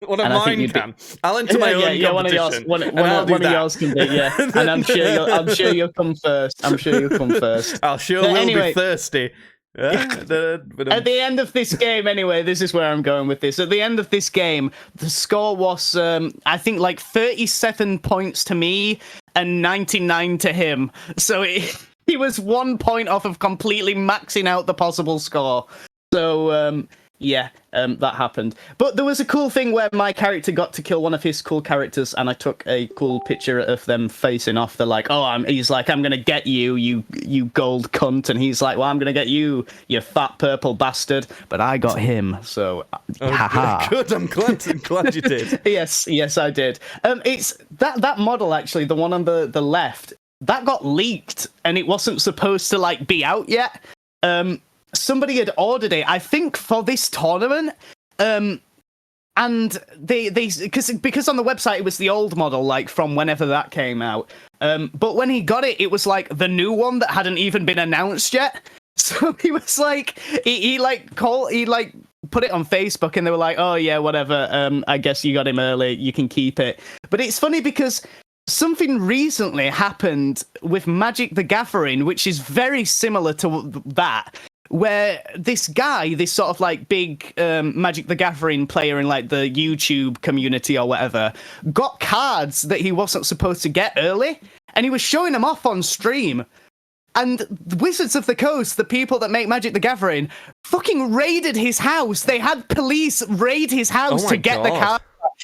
One of mine can. I'll enter my own competition. One of yours can be, yeah. And I'm sure you'll come first. I'll sure will be thirsty. At the end of this game, anyway, this is where I'm going with this. At the end of this game, the score was, I think, like 37 points to me and 99 to him. So he was 1 point off of completely maxing out the possible score. So Yeah, that happened. But there was a cool thing where my character got to kill one of his cool characters, and I took a cool picture of them facing off. They're like, he's like, I'm gonna get you, you gold cunt, and he's like, well, I'm gonna get you, you fat purple bastard. But I got him, so haha. Good. I'm glad you did. Yes, I did. It's that model actually, the one on the left, that got leaked, and it wasn't supposed to like be out yet. Somebody had ordered it, I think, for this tournament, and they because on the website it was the old model, like from whenever that came out. But when he got it, it was like the new one that hadn't even been announced yet. So he was like, he put it on Facebook, and they were like, oh yeah, whatever. I guess you got him early. You can keep it. But it's funny because something recently happened with Magic the Gathering, which is very similar to that. Where this guy, this sort of like big Magic the Gathering player in like the YouTube community or whatever, got cards that he wasn't supposed to get early, and he was showing them off on stream. And the Wizards of the Coast, the people that make Magic the Gathering, fucking raided his house. They had police raid his house to get the card.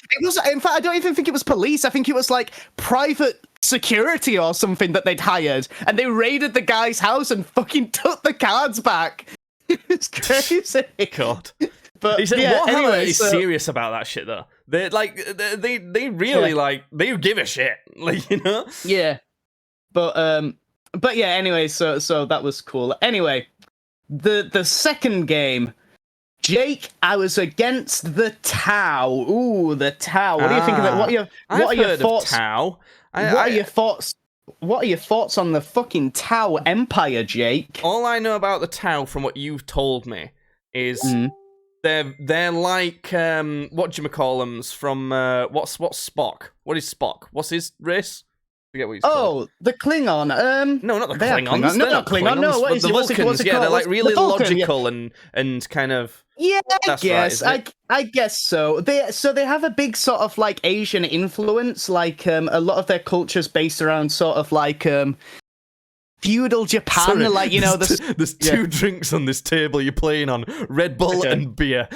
It was, in fact, I don't even think it was police. I think it was like private security or something that they'd hired, and they raided the guy's house and fucking took the cards back. It's crazy. God. But Warhammer is serious about that shit though. They like they really like they give a shit. Like, you know? Yeah. But yeah, anyway, so that was cool. Anyway, the second game, Jake, I was against the Tau. Ooh, the Tau. What do you think of that? What are your thoughts? Tau. What are your thoughts? What are your thoughts on the fucking Tau Empire, Jake? All I know about the Tau from what you've told me is they're like whatchamacallums from what's Spock? What is Spock? What's his race? I forget what he's called. The Klingon. No, not the Klingons. No, not Klingon. No, what is the it? Vulcans. Yeah, they're like really logical and kind of. Yeah, I guess. Right, I guess so. They have a big sort of like Asian influence. Like a lot of their culture's based around sort of like feudal Japan. Sorry, like, you know, there's two drinks on this table you're playing on: Red Bull and beer.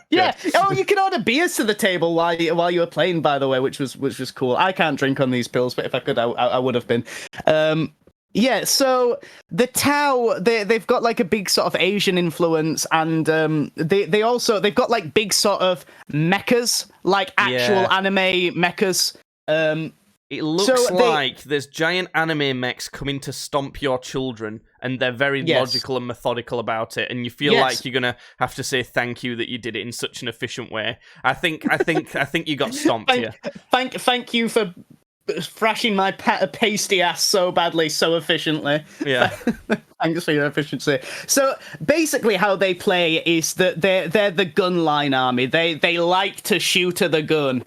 Yeah. Oh, you can order beers to the table while you were playing, by the way, which was cool. I can't drink on these pills, but if I could, I would have been. Yeah. So the Tau, they've got like a big sort of Asian influence, and they've got like big sort of mechas, like actual anime mechas. It looks like there's giant anime mechs coming to stomp your children, and they're very logical and methodical about it, and you feel like you're gonna have to say thank you that you did it in such an efficient way. I think you got stomped here. Thank you for thrashing my pasty ass so badly, so efficiently. Yeah. Thanks for your efficiency. So basically, how they play is that they're the gun line army. They like to shoot at the gun.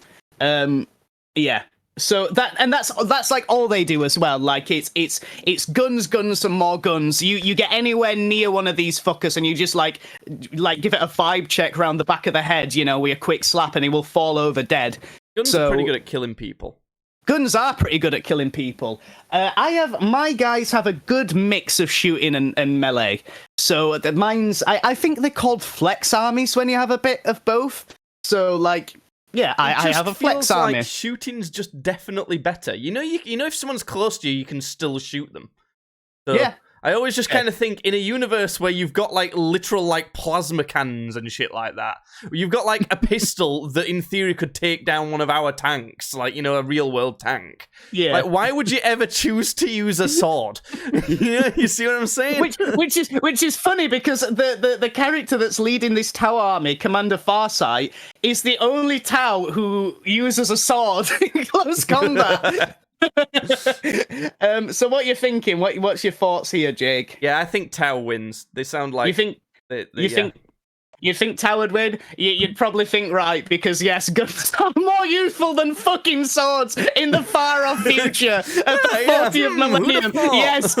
Yeah. So that's like all they do as well. Like it's guns and more guns. You get anywhere near one of these fuckers and you just like give it a vibe check round the back of the head, you know, with a quick slap, and he will fall over dead. Guns are pretty good at killing people. Guns are pretty good at killing people. My guys have a good mix of shooting and melee. So mine's I think they're called flex armies when you have a bit of both. So like. Yeah, I have a flex army. Like shooting's just definitely better. You know, if someone's close to you, you can still shoot them. So yeah. I always just kind of think, in a universe where you've got like literal like plasma cannons and shit like that, you've got like a pistol that in theory could take down one of our tanks, like, you know, a real world tank. Yeah. Like, why would you ever choose to use a sword? You see what I'm saying? Which is funny because the character that's leading this Tau army, Commander Farsight, is the only Tau who uses a sword in close combat. So what you're thinking? What's your thoughts here, Jake? Yeah, I think Tau wins. They sound like you think Tau would win? You'd probably think right, because yes, guns are more useful than fucking swords in the far off future of the 40th millennium. Yes,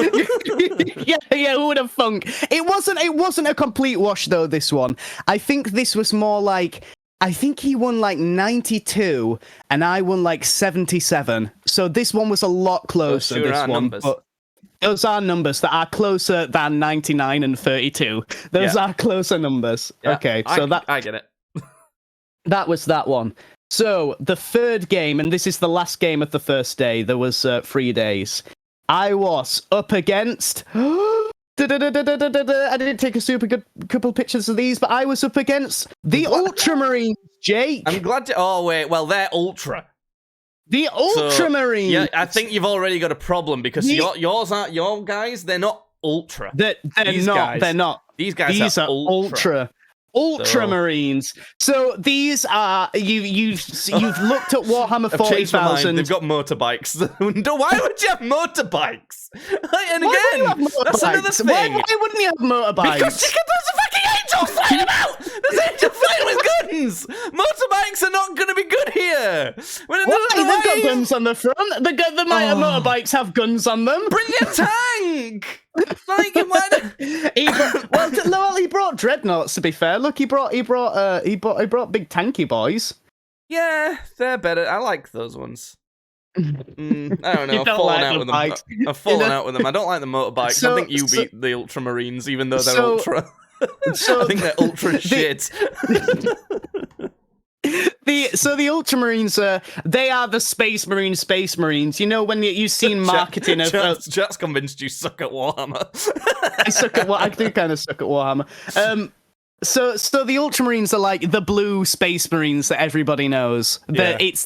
yeah. Who would have thunk? It wasn't a complete wash though. This one, I think this was more like. I think he won like 92 and I won like 77. So this one was a lot closer. Those this one. numbers. Those are numbers that are closer than 99 and 32. Those are closer numbers. Yeah, Okay, I get it. That was that one. So the third game, and this is the last game of the first day. There was 3 days. I was up against. I didn't take a super good couple pictures of these, but I was up against the Ultramarines, Jake. I'm glad to. Oh wait, well they're Ultra. The Ultramarines. So, yeah, I think you've already got a problem because yours aren't your guys. They're not Ultra. They're not. They're not. These guys are Ultra. Ultramarines. So these are you've looked at Warhammer 40,000. They've got motorbikes. Why would you have motorbikes? And again, that's another thing. Why wouldn't you have motorbikes? Because there's fucking angels flying about. There's angels flying with guns. Motorbikes are not going to be good here. They've got guns on the front. The might motorbikes have guns on them. Bring your tank. Like, he brought dreadnoughts. To be fair, look, he brought big tanky boys. Yeah, they're better. I like those ones. I don't know. I've fallen out with them. I don't like the motorbikes. I think you beat the Ultramarines, even though they're Ultra. I think they're Ultra shit. The Ultramarines, they are the Space Marines. You know when you've seen marketing of... Chat's convinced you suck at Warhammer. I do kind of suck at Warhammer. So the Ultramarines are like the blue Space Marines that everybody knows. Yeah. It's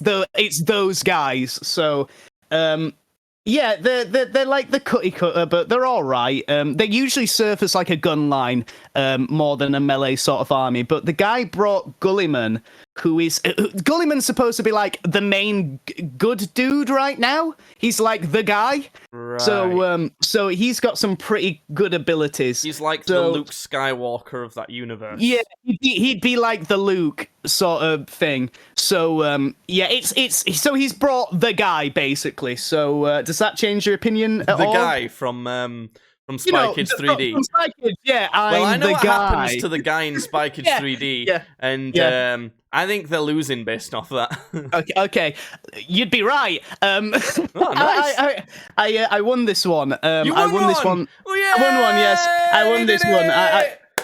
those guys. So yeah, they're like the cookie cutter, but they're all right. They usually serve as like a gun line more than a melee sort of army. But the guy brought Gulliman, Gulliman's supposed to be like the main good dude right now. He's like the guy. Right. So he's got some pretty good abilities. He's like the Luke Skywalker of that universe. Yeah, he'd be like the Luke sort of thing. So yeah, it's so he's brought the guy basically. So does that change your opinion at all? The guy from Spy Kids 3D. From Spy Kids, yeah. I know what happens to the guy in Spy Kids 3D, and I think they're losing based off that. Okay, you'd be right. Nice. I won this one. I won this one. Oh, yeah! I won one. Yes, I won this one.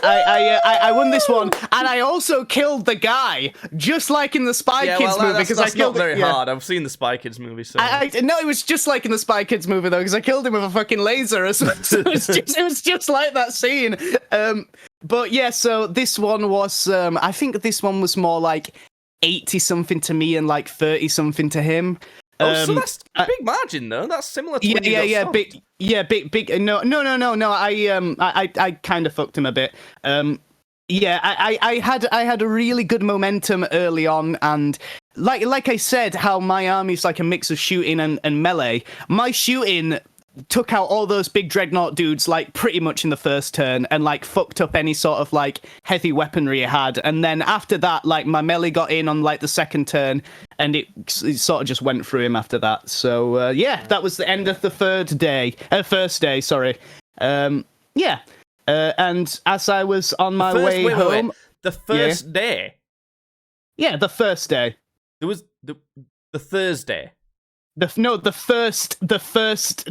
I won this one, and I also killed the guy, just like in the Spy Kids movie. Because I killed not very hard. I've seen the Spy Kids movie, so no, it was just like in the Spy Kids movie though, because I killed him with a fucking laser. So it was just like that scene. But yeah, so this one was, I think this one was more like 80 something to me and like 30 something to him. So that's a big margin, though. That's similar to when you got big. No. I kind of fucked him a bit. Yeah, I had a really good momentum early on, and like I said, how my army's like a mix of shooting and melee. My shooting took out all those big dreadnought dudes like pretty much in the first turn and like fucked up any sort of like heavy weaponry it had, and then after that like my melee got in on like the second turn and it sort of just went through him after that. So yeah, that was the end of the first day, sorry. Yeah, and as I was on my way home, the first day, yeah, the first day, there was the Thursday. The first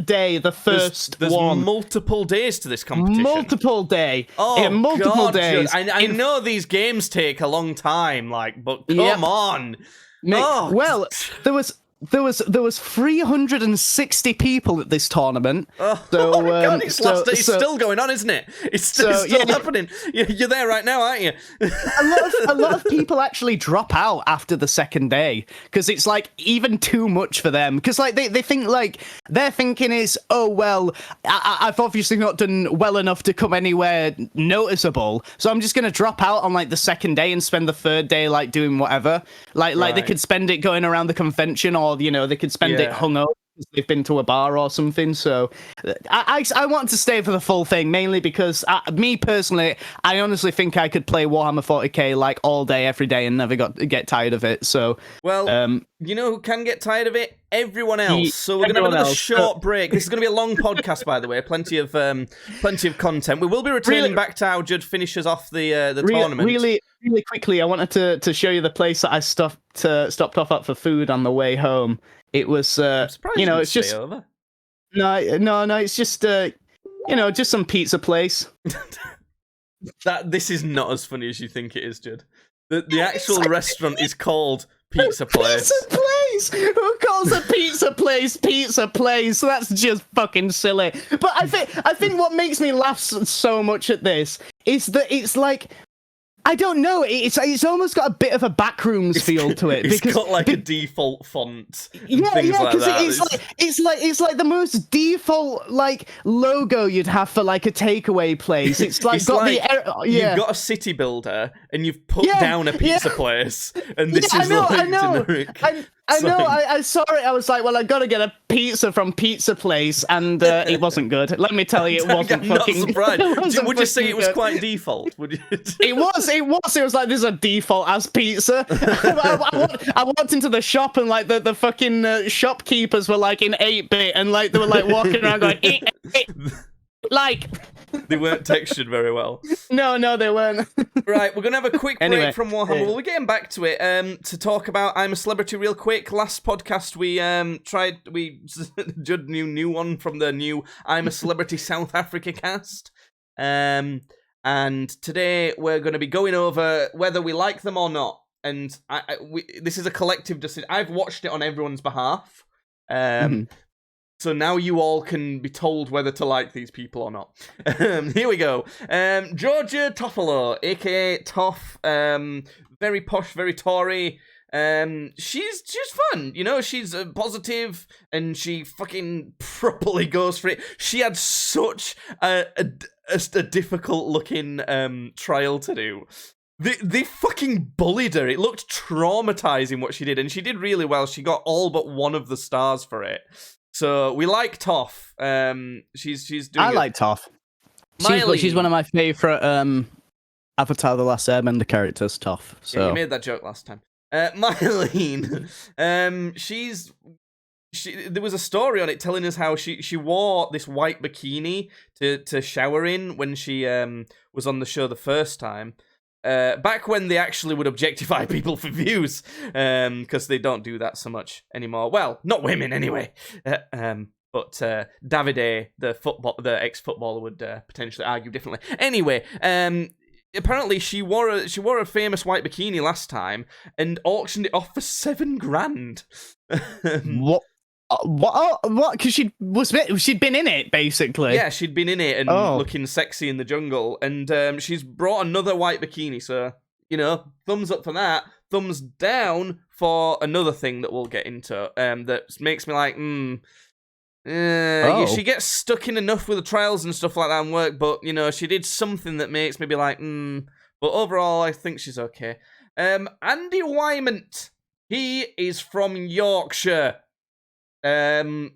day, there's one. Multiple days to this competition. Multiple day. Oh, yeah, multiple God, days. I know these games take a long time, but come on. Oh. Well, there was 360 people at this tournament. Oh, so, my God, it's still going on, isn't it? It's still happening. You're there right now, aren't you? a lot of people actually drop out after the second day because it's like even too much for them. Because like they think like their thinking is, oh well, I've obviously not done well enough to come anywhere noticeable, so I'm just gonna drop out on like the second day and spend the third day like doing whatever. Like they could spend it going around the convention, or they could spend it hungover because they've been to a bar or something. So I want to stay for the full thing, mainly because me personally, I honestly think I could play Warhammer 40k like all day, every day, and never get tired of it. So you know who can get tired of it? Everyone else. So we're going to have another short break. This is going to be a long podcast, by the way. Plenty of content. We will be returning back to how Judd finishes off the tournament. Really quickly, I wanted to show you the place that I stopped off at for food on the way home. It was, I'm surprised it's just over. No. It's just just some pizza place. This is not as funny as you think it is, Judd. The actual restaurant is called Pizza Place. Pizza Place. Who calls a pizza place Pizza Place? That's just fucking silly. But I think what makes me laugh so much at this is that it's like, I don't know. It's almost got a bit of a backrooms feel to it. It's got like a default font. Yeah, because it's like the most default like logo you'd have for like a takeaway place. It's like you've got a city builder and you've put down a pizza place, and this is generic. I know. I saw it. I was like, well, I gotta get a pizza from Pizza Place, and it wasn't good. Let me tell you, it wasn't fucking. Not surprised. Would you say it was good. quite default? Would you? It was. It was like, this is a default as pizza. I walked into the shop and like the fucking shopkeepers were like in 8-bit and like they were like walking around going like. They weren't textured very well. No, they weren't. Right, we're gonna have a quick break Anyway, from Warhammer. We're getting back to it. To talk about I'm a Celebrity real quick. Last podcast we Judd new one from the new I'm a Celebrity South Africa cast. And today we're going to be going over whether we like them or not. And this is a collective decision. I've watched it on everyone's behalf. So now you all can be told whether to like these people or not. Here we go. Georgia Toffolo, aka Toff, very posh, very Tory. She's fun, she's positive and she fucking properly goes for it. She had such a difficult looking trial to do. They fucking bullied her. It looked traumatizing what she did, and she did really well. She got all but one of the stars for it. So we like Toff. She's doing. I like Toff. She's one of my favorite Avatar: The Last Airbender characters. Toff. So yeah, you made that joke last time. Mylene, there was a story on it telling us how she wore this white bikini to shower in when she was on the show the first time. Back when they actually would objectify people for views, because they don't do that so much anymore. Well, not women anyway. But Davide, the ex-footballer, would potentially argue differently. Anyway, apparently she wore a famous white bikini last time and auctioned it off for $7,000. What? Because she'd been in it basically. Yeah, she'd been in it and looking sexy in the jungle, and she's brought another white bikini. So thumbs up for that. Thumbs down for another thing that we'll get into. That makes me like, she gets stuck in enough with the trials and stuff like that and work, but she did something that makes me be like, But overall, I think she's okay. Andy Wymant, he is from Yorkshire. And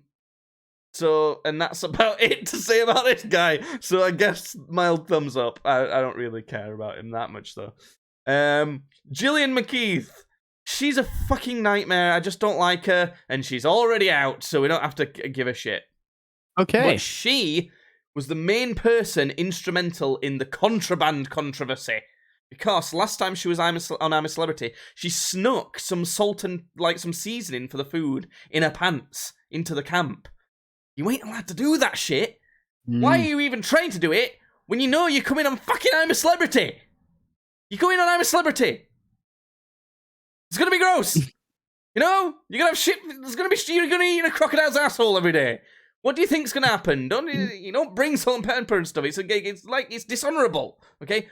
that's about it to say about this guy. So I guess mild thumbs up. I don't really care about him that much though. Gillian McKeith, she's a fucking nightmare. I just don't like her, and she's already out, so we don't have to give a shit. Okay. But she was the main person instrumental in the contraband controversy. Because last time she was on I'm a Celebrity, she snuck some salt and some seasoning for the food in her pants into the camp. You ain't allowed to do that shit. Why are you even trying to do it when you know you're coming on fucking I'm a Celebrity? You're coming on I'm a Celebrity. It's gonna be gross. You're gonna have shit. You're gonna eat a crocodile's asshole every day. What do you think's gonna happen? Don't bring salt and pepper and stuff. It's dishonorable. Okay.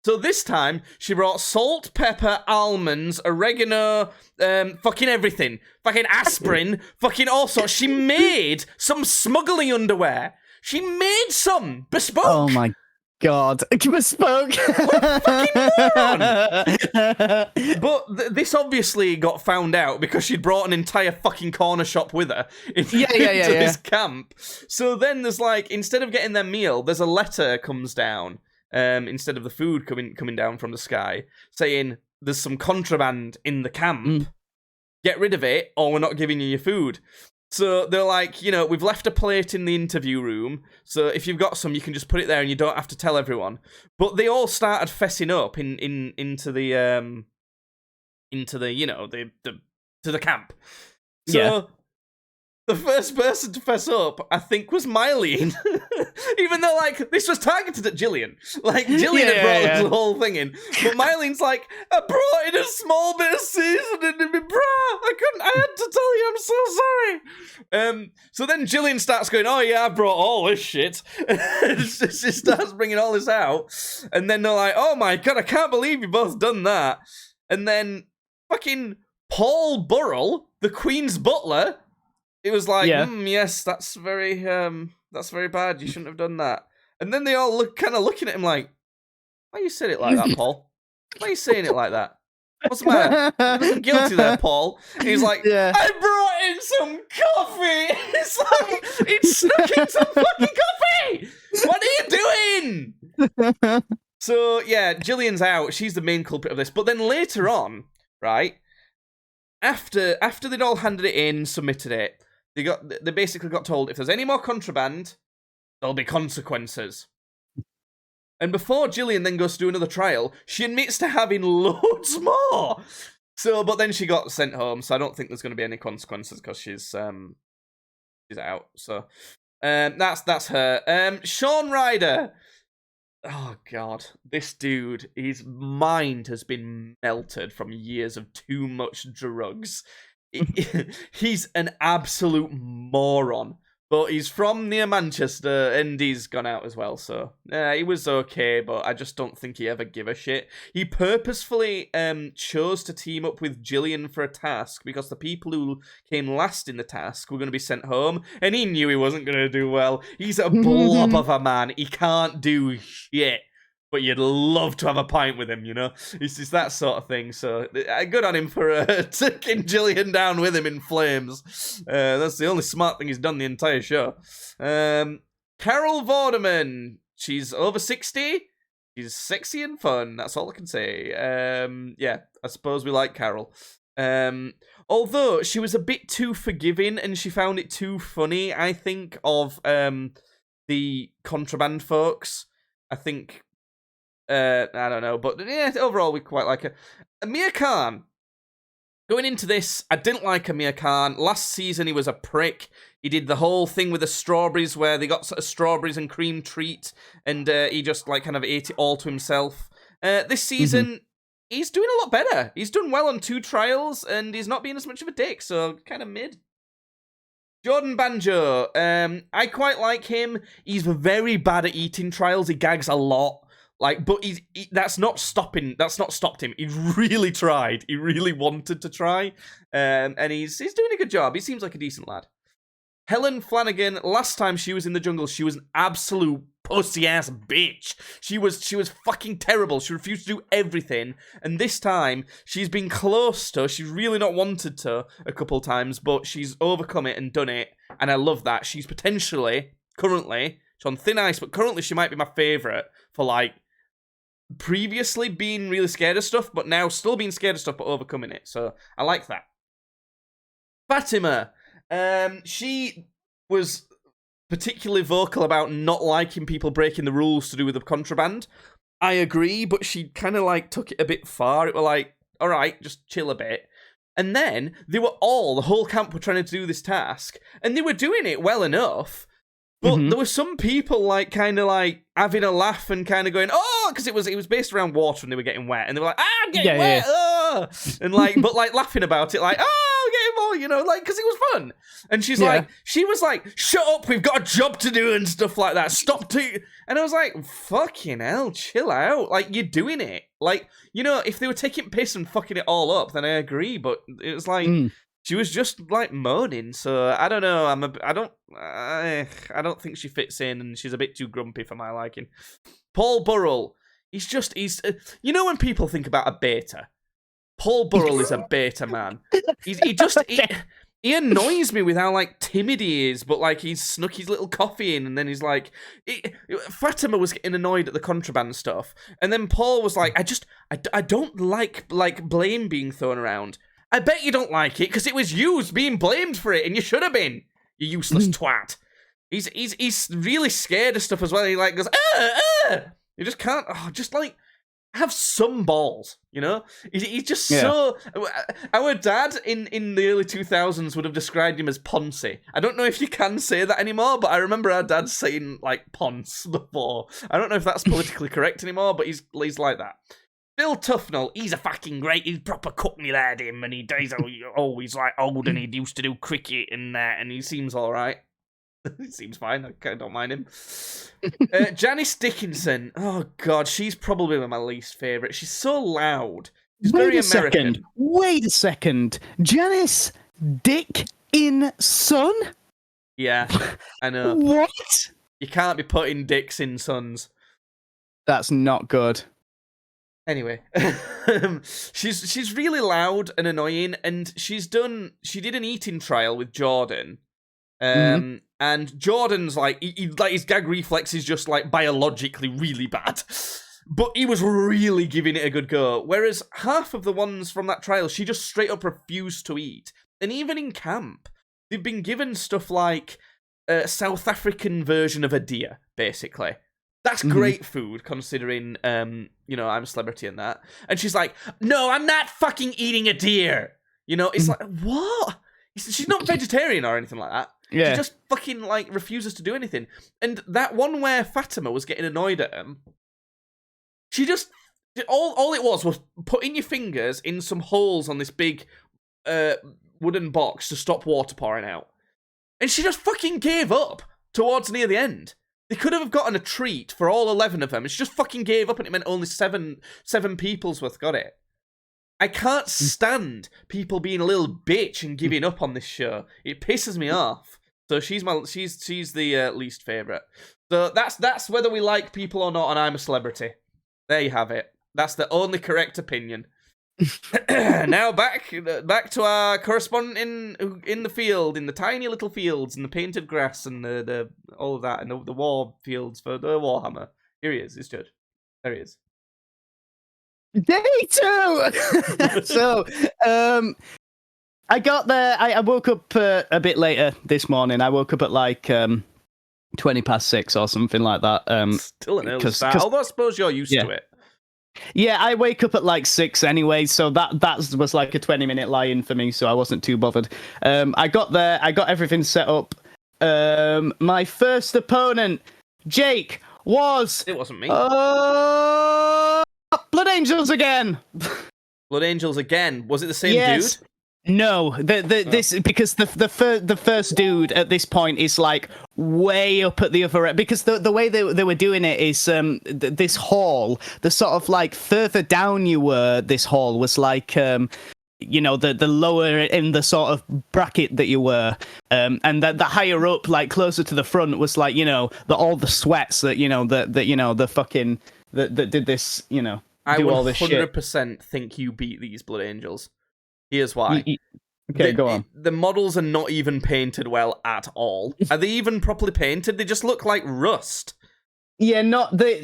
So this time, she brought salt, pepper, almonds, oregano, fucking everything. Fucking aspirin, fucking all sorts. She made some smuggling underwear. She made some bespoke. Oh my god. Bespoke. Fucking moron. But this obviously got found out because she'd brought an entire fucking corner shop with her into this camp. So then there's instead of getting their meal, there's a letter comes down. Instead of the food coming down from the sky, saying there's some contraband in the camp. Get rid of it, or we're not giving you your food. So they're like, we've left a plate in the interview room, so if you've got some, you can just put it there, and you don't have to tell everyone. But they all started fessing up into the camp. So the first person to fess up, I think, was Mylene. Even though, like, this was targeted at Gillian. Like, Gillian had brought the whole thing in. But Mylene's like, I brought in a small bit of seasoning in my bra. I had to tell you, I'm so sorry. So then Gillian starts going, oh yeah, I brought all this shit. She starts bringing all this out. And then they're like, oh my God, I can't believe you both done that. And then fucking Paul Burrell, the Queen's butler, it was like, yes, that's very bad. You shouldn't have done that. And then they all looking at him like, why you said it like that, Paul? Why are you saying it like that? What's the matter? You're looking guilty there, Paul. And he's like, I brought in some coffee. It's like, it snuck in some fucking coffee. What are you doing? So yeah, Gillian's out. She's the main culprit of this. But then later on, right, after they'd all handed it in, submitted it, they basically got told if there's any more contraband, there'll be consequences. And before Gillian then goes to do another trial, she admits to having loads more. So, but then she got sent home, so I don't think there's going to be any consequences because she's out. So, that's her. Sean Ryder. Oh God, this dude, his mind has been melted from years of too much drugs. He's an absolute moron. But he's from near Manchester, and he's gone out as well, so... he was okay, but I just don't think he ever give a shit. He purposefully chose to team up with Gillian for a task, because the people who came last in the task were going to be sent home, and he knew he wasn't going to do well. He's a blob of a man. He can't do shit. But you'd love to have a pint with him, you know? It's that sort of thing, so good on him for taking Gillian down with him in flames. That's the only smart thing he's done the entire show. Carol Vorderman, she's over 60. She's sexy and fun, that's all I can say. Yeah, I suppose we like Carol. Although, she was a bit too forgiving, and she found it too funny, I think, of the contraband folks. I think... I don't know, but yeah, overall we quite like her. Amir Khan. Going into this, I didn't like Amir Khan. Last season he was a prick. He did the whole thing with the strawberries where they got sort of strawberries and cream treat, and he just like kind of ate it all to himself. This season, he's doing a lot better. He's done well on 2 trials, and he's not being as much of a dick, so kind of mid. Jordan Banjo. I quite like him. He's very bad at eating trials. He gags a lot. Like, but that's not stopped him. He really tried. He really wanted to try. And he's doing a good job. He seems like a decent lad. Helen Flanagan, last time she was in the jungle, she was an absolute pussy-ass bitch. She was fucking terrible. She refused to do everything. And this time, she's been close to, she's really not wanted to a couple times, but she's overcome it and done it. And I love that. She's potentially, currently, she's on thin ice, but currently she might be my favourite for, like, previously being really scared of stuff, but now still being scared of stuff, but overcoming it. So I like that. Fatima, she was particularly vocal about not liking people breaking the rules to do with the contraband. I agree, but she kind of like took it a bit far. It were like, all right, just chill a bit. And then the whole camp were trying to do this task, and they were doing it well enough. But there were some people like kind of like having a laugh and kind of going, oh, because it was based around water and they were getting wet, and they were like, I'm getting wet, oh, and like, but like laughing about it, like, oh, I'm getting more, you know, like, because it was fun. And she was like, shut up, we've got a job to do and stuff like that. Stop to, and I was like, fucking hell, chill out, like you're doing it, like, you know, if they were taking piss and fucking it all up, then I agree, but it was like. She was just like moaning, so I don't know. I don't think she fits in, and she's a bit too grumpy for my liking. Paul Burrell, he's you know when people think about a beta, Paul Burrell is a beta man. He annoys me with how like timid he is, but like he's snuck his little coffee in, and then he's like, Fatima was getting annoyed at the contraband stuff, and then Paul was like, I don't like blame being thrown around. I bet you don't like it because it was you being blamed for it, and you should have been. You useless twat. He's really scared of stuff as well. He like goes, You just can't. Oh, just like have some balls, you know? He's just so... Our dad in the early 2000s would have described him as Poncy. I don't know if you can say that anymore, but I remember our dad saying, like, Ponce before. I don't know if that's politically correct anymore, but he's like that. Phil Tufnell, he's a fucking great... He's proper cockney lad, him, and he's always, like, old, and he used to do cricket and that, and he seems all right. He seems fine. I don't mind him. Janice Dickinson. Oh god, she's probably my least favourite. She's so loud. She's very American. Wait a second. Janice Dickinson? Yeah, I know. What? You can't be putting dicks in sons. That's not good. Anyway, she's really loud and annoying, and she did an eating trial with Jordan. And Jordan's like, like his gag reflex is just like biologically really bad, but he was really giving it a good go. Whereas half of the ones from that trial, she just straight up refused to eat. And even in camp, they've been given stuff like a South African version of a deer, basically. That's great food, considering, I'm a celebrity in that. And she's like, no, I'm not fucking eating a deer. You know, it's like, what? She's not vegetarian or anything like that. Yeah. She just fucking, like, refuses to do anything. And that one where Fatima was getting annoyed at him, she just... All it was putting your fingers in some holes on this big wooden box to stop water pouring out. And she just fucking gave up towards near the end. They could have gotten a treat for all 11 of them, and she just fucking gave up, and it meant only seven people's worth got it. I can't stand people being a little bitch and giving up on this show. It pisses me off. So she's the least favourite. So that's whether we like people or not, and I'm a celebrity. There you have it. That's the only correct opinion. Now back to our correspondent in the field, in the tiny little fields, and the painted grass, and the all of that, and the war fields for the Warhammer. Here he is. It's Judge. There he is. Day 2! So, I got there, I woke up a bit later this morning. I woke up at like 20 past 6 or something like that. Still an early start, although I suppose you're used to it. Yeah, I wake up at like 6 anyway, so that was like a 20-minute lie-in for me, so I wasn't too bothered. I got there, I got everything set up. My first opponent, Jake, was... It wasn't me. Blood Angels again! Blood Angels again? Was it the same dude? No, this because the first dude at this point is like way up at the other end, because the way they were doing it is this hall, the sort of like further down you were, this hall was like the lower in the sort of bracket that you were, and the higher up, like closer to the front, was like all the sweats that the fucking that did this I do would all this shit. 100% think you beat these Blood Angels. Here's why. Okay, go on. The models are not even painted well at all. Are they even properly painted? They just look like rust. Yeah,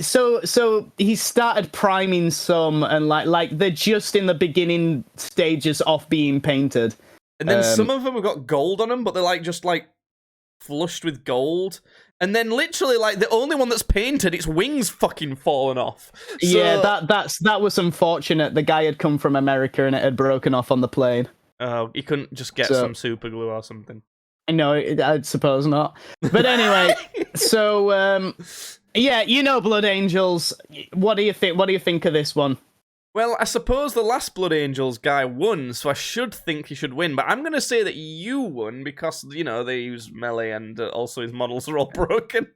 so he started priming some, and like they're just in the beginning stages of being painted. And then some of them have got gold on them, but they're like just like flushed with gold. And then literally, like, the only one that's painted, its wings fucking fallen off. So... Yeah, that was unfortunate. The guy had come from America and it had broken off on the plane. Oh, he couldn't just get some super glue or something. No, I suppose not. But anyway, so Blood Angels. What do you think? What do you think of this one? Well, I suppose the last Blood Angels guy won, so I should think he should win. But I'm going to say that you won because, they use melee and also his models are all broken.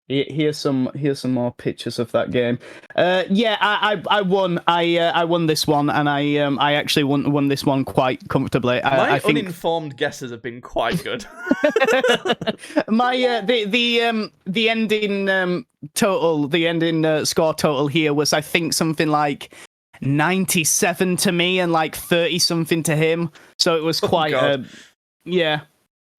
Here's some more pictures of that game. I won. I won this one, and I actually won this one quite comfortably. My uninformed guesses have been quite good. My the ending total, the ending score total here was, I think, something like 97 to me and like 30 something to him. So it was quite yeah.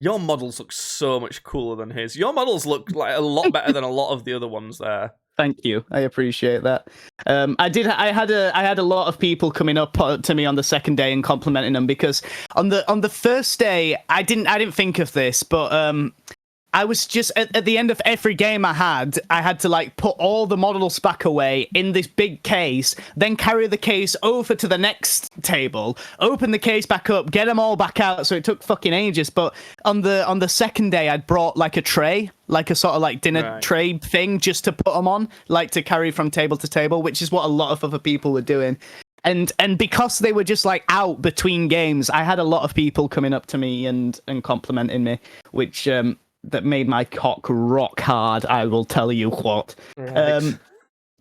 Your models look so much cooler than his. Your models look like a lot better than a lot of the other ones there. Thank you. I appreciate that. I had a lot of people coming up to me on the second day and complimenting them, because on the first day I didn't think of this, but I was just at the end of every game I had to like put all the models back away in this big case, then carry the case over to the next table, open the case back up, get them all back out. So it took fucking ages. But on the second day, I'd brought like a tray, like a sort of like dinner tray thing, just to put them on, like to carry from table to table, which is what a lot of other people were doing. And because they were just like out between games, I had a lot of people coming up to me and complimenting me, which that made my cock rock hard. I will tell you what. Right.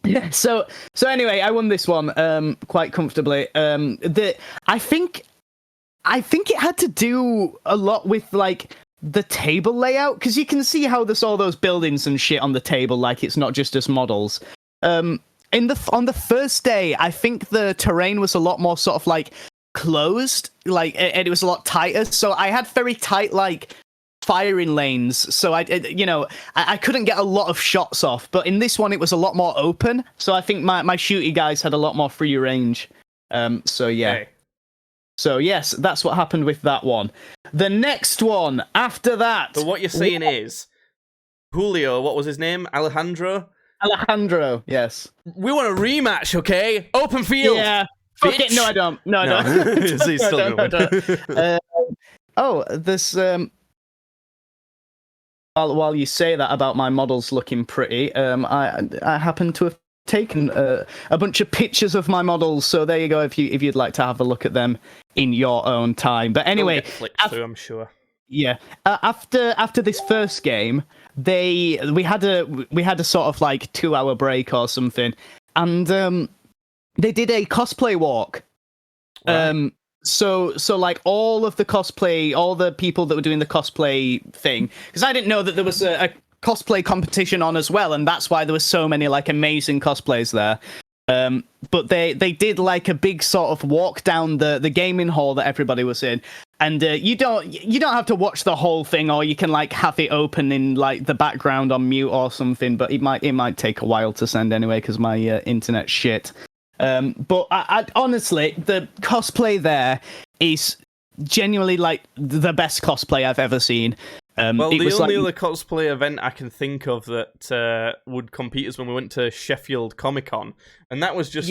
Yeah. So anyway, I won this one quite comfortably. I think it had to do a lot with like the table layout, because you can see how there's all those buildings and shit on the table, like it's not just as models. On the first day, I think the terrain was a lot more sort of like closed, like, and it was a lot tighter. So I had very tight like firing lanes, so I couldn't get a lot of shots off. But in this one, it was a lot more open, so I think my shooty guys had a lot more free range. So yeah. Okay. So yes, that's what happened with that one. The next one after that. So what you're saying is, Julio, what was his name? Alejandro, yes. We want a rematch, okay? Open field. Yeah. Fuck it. No, I don't. No, I don't. He's still going. There's while you say that about my models looking pretty, I happen to have taken a bunch of pictures of my models. So there you go. If you'd like to have a look at them in your own time. But anyway, flipped through, I'm sure. Yeah. After this first game, we had a sort of like 2-hour break or something, and they did a cosplay walk. Right. So like all of the cosplay, all the people that were doing the cosplay thing, because I didn't know that there was a cosplay competition on as well, and that's why there were so many like amazing cosplays there. But they did like a big sort of walk down the gaming hall that everybody was in, and you don't have to watch the whole thing, or you can like have it open in like the background on mute or something. But it might take a while to send anyway because my internet's shit. But I honestly, the cosplay there is genuinely like the best cosplay I've ever seen. Well, the only other cosplay event I can think of that would compete is when we went to Sheffield Comic Con, and that was just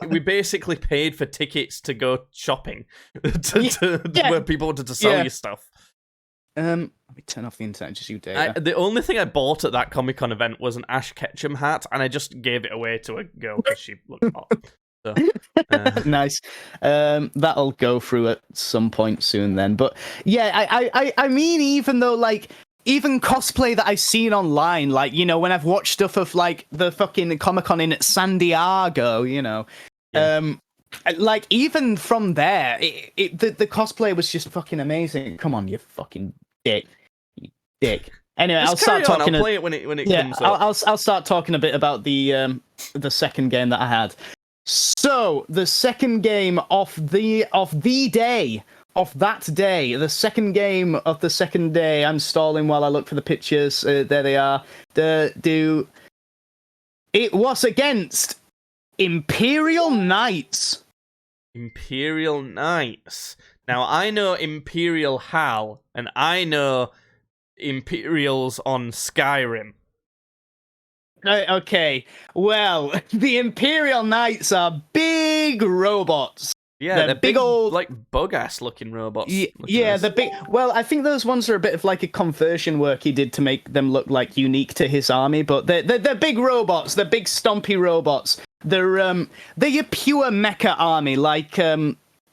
we basically paid for tickets to go shopping where people wanted to sell you stuff. Let me turn off the internet, just you data. The only thing I bought at that Comic Con event was an Ash Ketchum hat, and I just gave it away to a girl because she looked hot. So, nice. That'll go through at some point soon then. But yeah, I mean, even though like even cosplay that I've seen online, like, you know, when I've watched stuff of like the fucking Comic-Con in San Diego, you know, like even from there, the cosplay was just fucking amazing. Come on, you fucking dick, you dick. Anyway, I'll start talking. I'll play it when it comes up. I'll start talking a bit about the second game that I had. So the second game of that day, the second game of the second day. I'm stalling while I look for the pictures. There they are. It was against Imperial Knights. Imperial Knights. Now I know Imperial HAL, and I know Imperials on Skyrim. Okay, well, the Imperial Knights are big robots. Yeah, they're big old, like bug-ass looking robots. Yeah, they're big. Well, I think those ones are a bit of like a conversion work he did to make them look like unique to his army. But they're big robots. They're big stompy robots. They're your pure mecha army. Like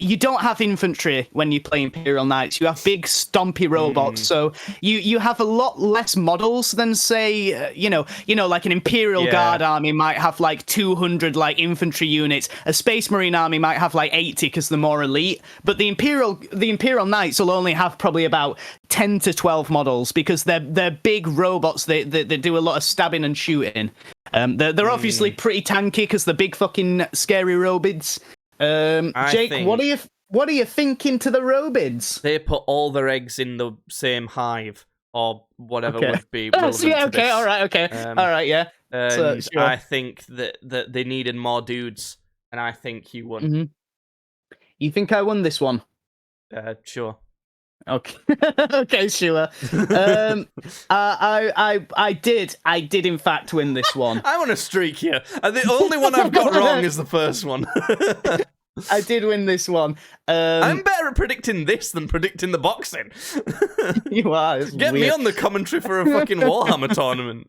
you don't have infantry when you play Imperial Knights. You have big stompy robots. So you have a lot less models than say you know like an Imperial Guard army might have like 200 like infantry units. A Space Marine army might have like 80 because they're more elite. But the Imperial Knights will only have probably about 10 to 12 models because they're big robots. They do a lot of stabbing and shooting. They're obviously pretty tanky because they're big fucking scary robids. Jake, what are you thinking to the robids? They put all their eggs in the same hive, or whatever would be relevant to this. All right, okay. All right, yeah. And sure. I think that they needed more dudes, and I think you won. Mm-hmm. You think I won this one? Sure. Okay, okay, sure. I did in fact win this one. I'm on a streak here. And the only one I've got wrong is the first one. I did win this one. I'm better at predicting this than predicting the boxing. You are. Get me on the commentary for a fucking Warhammer tournament.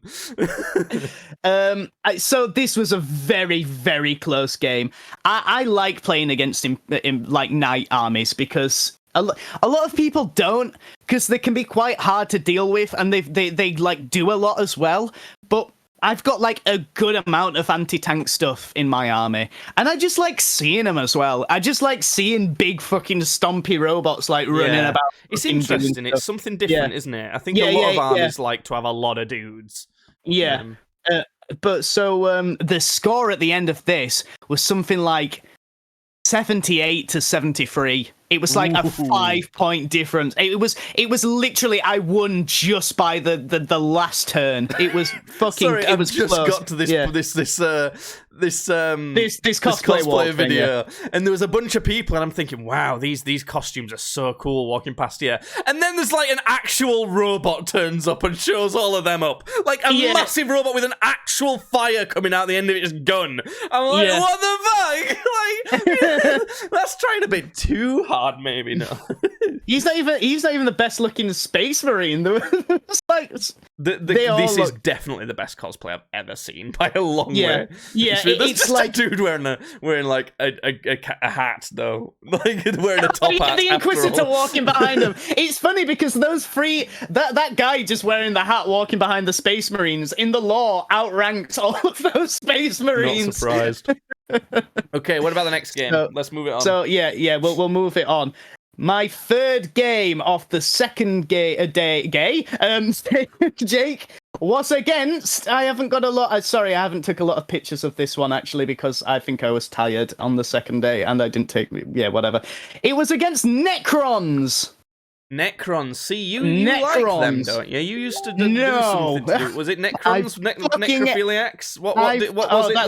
So this was a very, very close game. I like playing against him in like knight armies because a lot of people don't, because they can be quite hard to deal with, and they like do a lot as well. But I've got like a good amount of anti-tank stuff in my army, and I just like seeing them as well. I just like seeing big fucking stompy robots like running about. It's interesting. It's something different, isn't it? I think a lot of armies like to have a lot of dudes. Yeah. But so the score at the end of this was something like 78 to 73. It was like a 5-point difference. It was literally, I won just by the last turn. It was fucking. Sorry, it was I've just close. got to this cosplay video, and there was a bunch of people, and I'm thinking, wow, these costumes are so cool walking past here. And then there's like an actual robot turns up and shows all of them up, like a massive robot with an actual fire coming out the end of its gun. I'm like, what the fuck? Like, that's trying a bit too hard, maybe. No, he's not even the best looking space marine. It's like this is definitely the best cosplay I've ever seen by a long way. Yeah, it's just like a dude wearing like a hat though, like wearing a top hat. The Inquisitor walking behind him. It's funny because those three, that guy just wearing the hat walking behind the Space Marines in the lore outranks all of those Space Marines. Not surprised. Okay, what about the next game? Let's move it on. So we'll move it on. My third game of the second day, Jake, was against. I haven't got a lot. Sorry, I haven't took a lot of pictures of this one actually because I think I was tired on the second day and I didn't take. Yeah, whatever. It was against Necrons. Necrons. See, you like them, don't you? You used to do something to do. Was it Necrons? Necrophiliacs? What was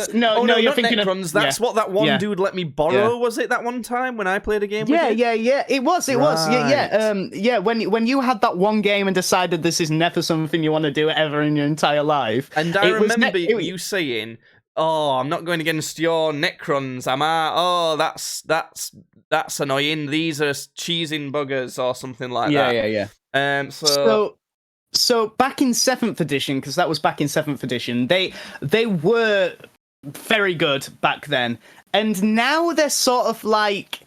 it? No, you're thinking Necrons. That's what that one dude let me borrow. Was it that one time when I played a game with you? Yeah. It was. Yeah. When you had that one game and decided this is never something you want to do ever in your entire life. And I remember you saying, "Oh, I'm not going against your Necrons, am I? Oh, that's annoying. These are cheesing buggers or something like that." Yeah. So back in 7th edition, because that was back in 7th edition, they were very good back then, and now they're sort of like,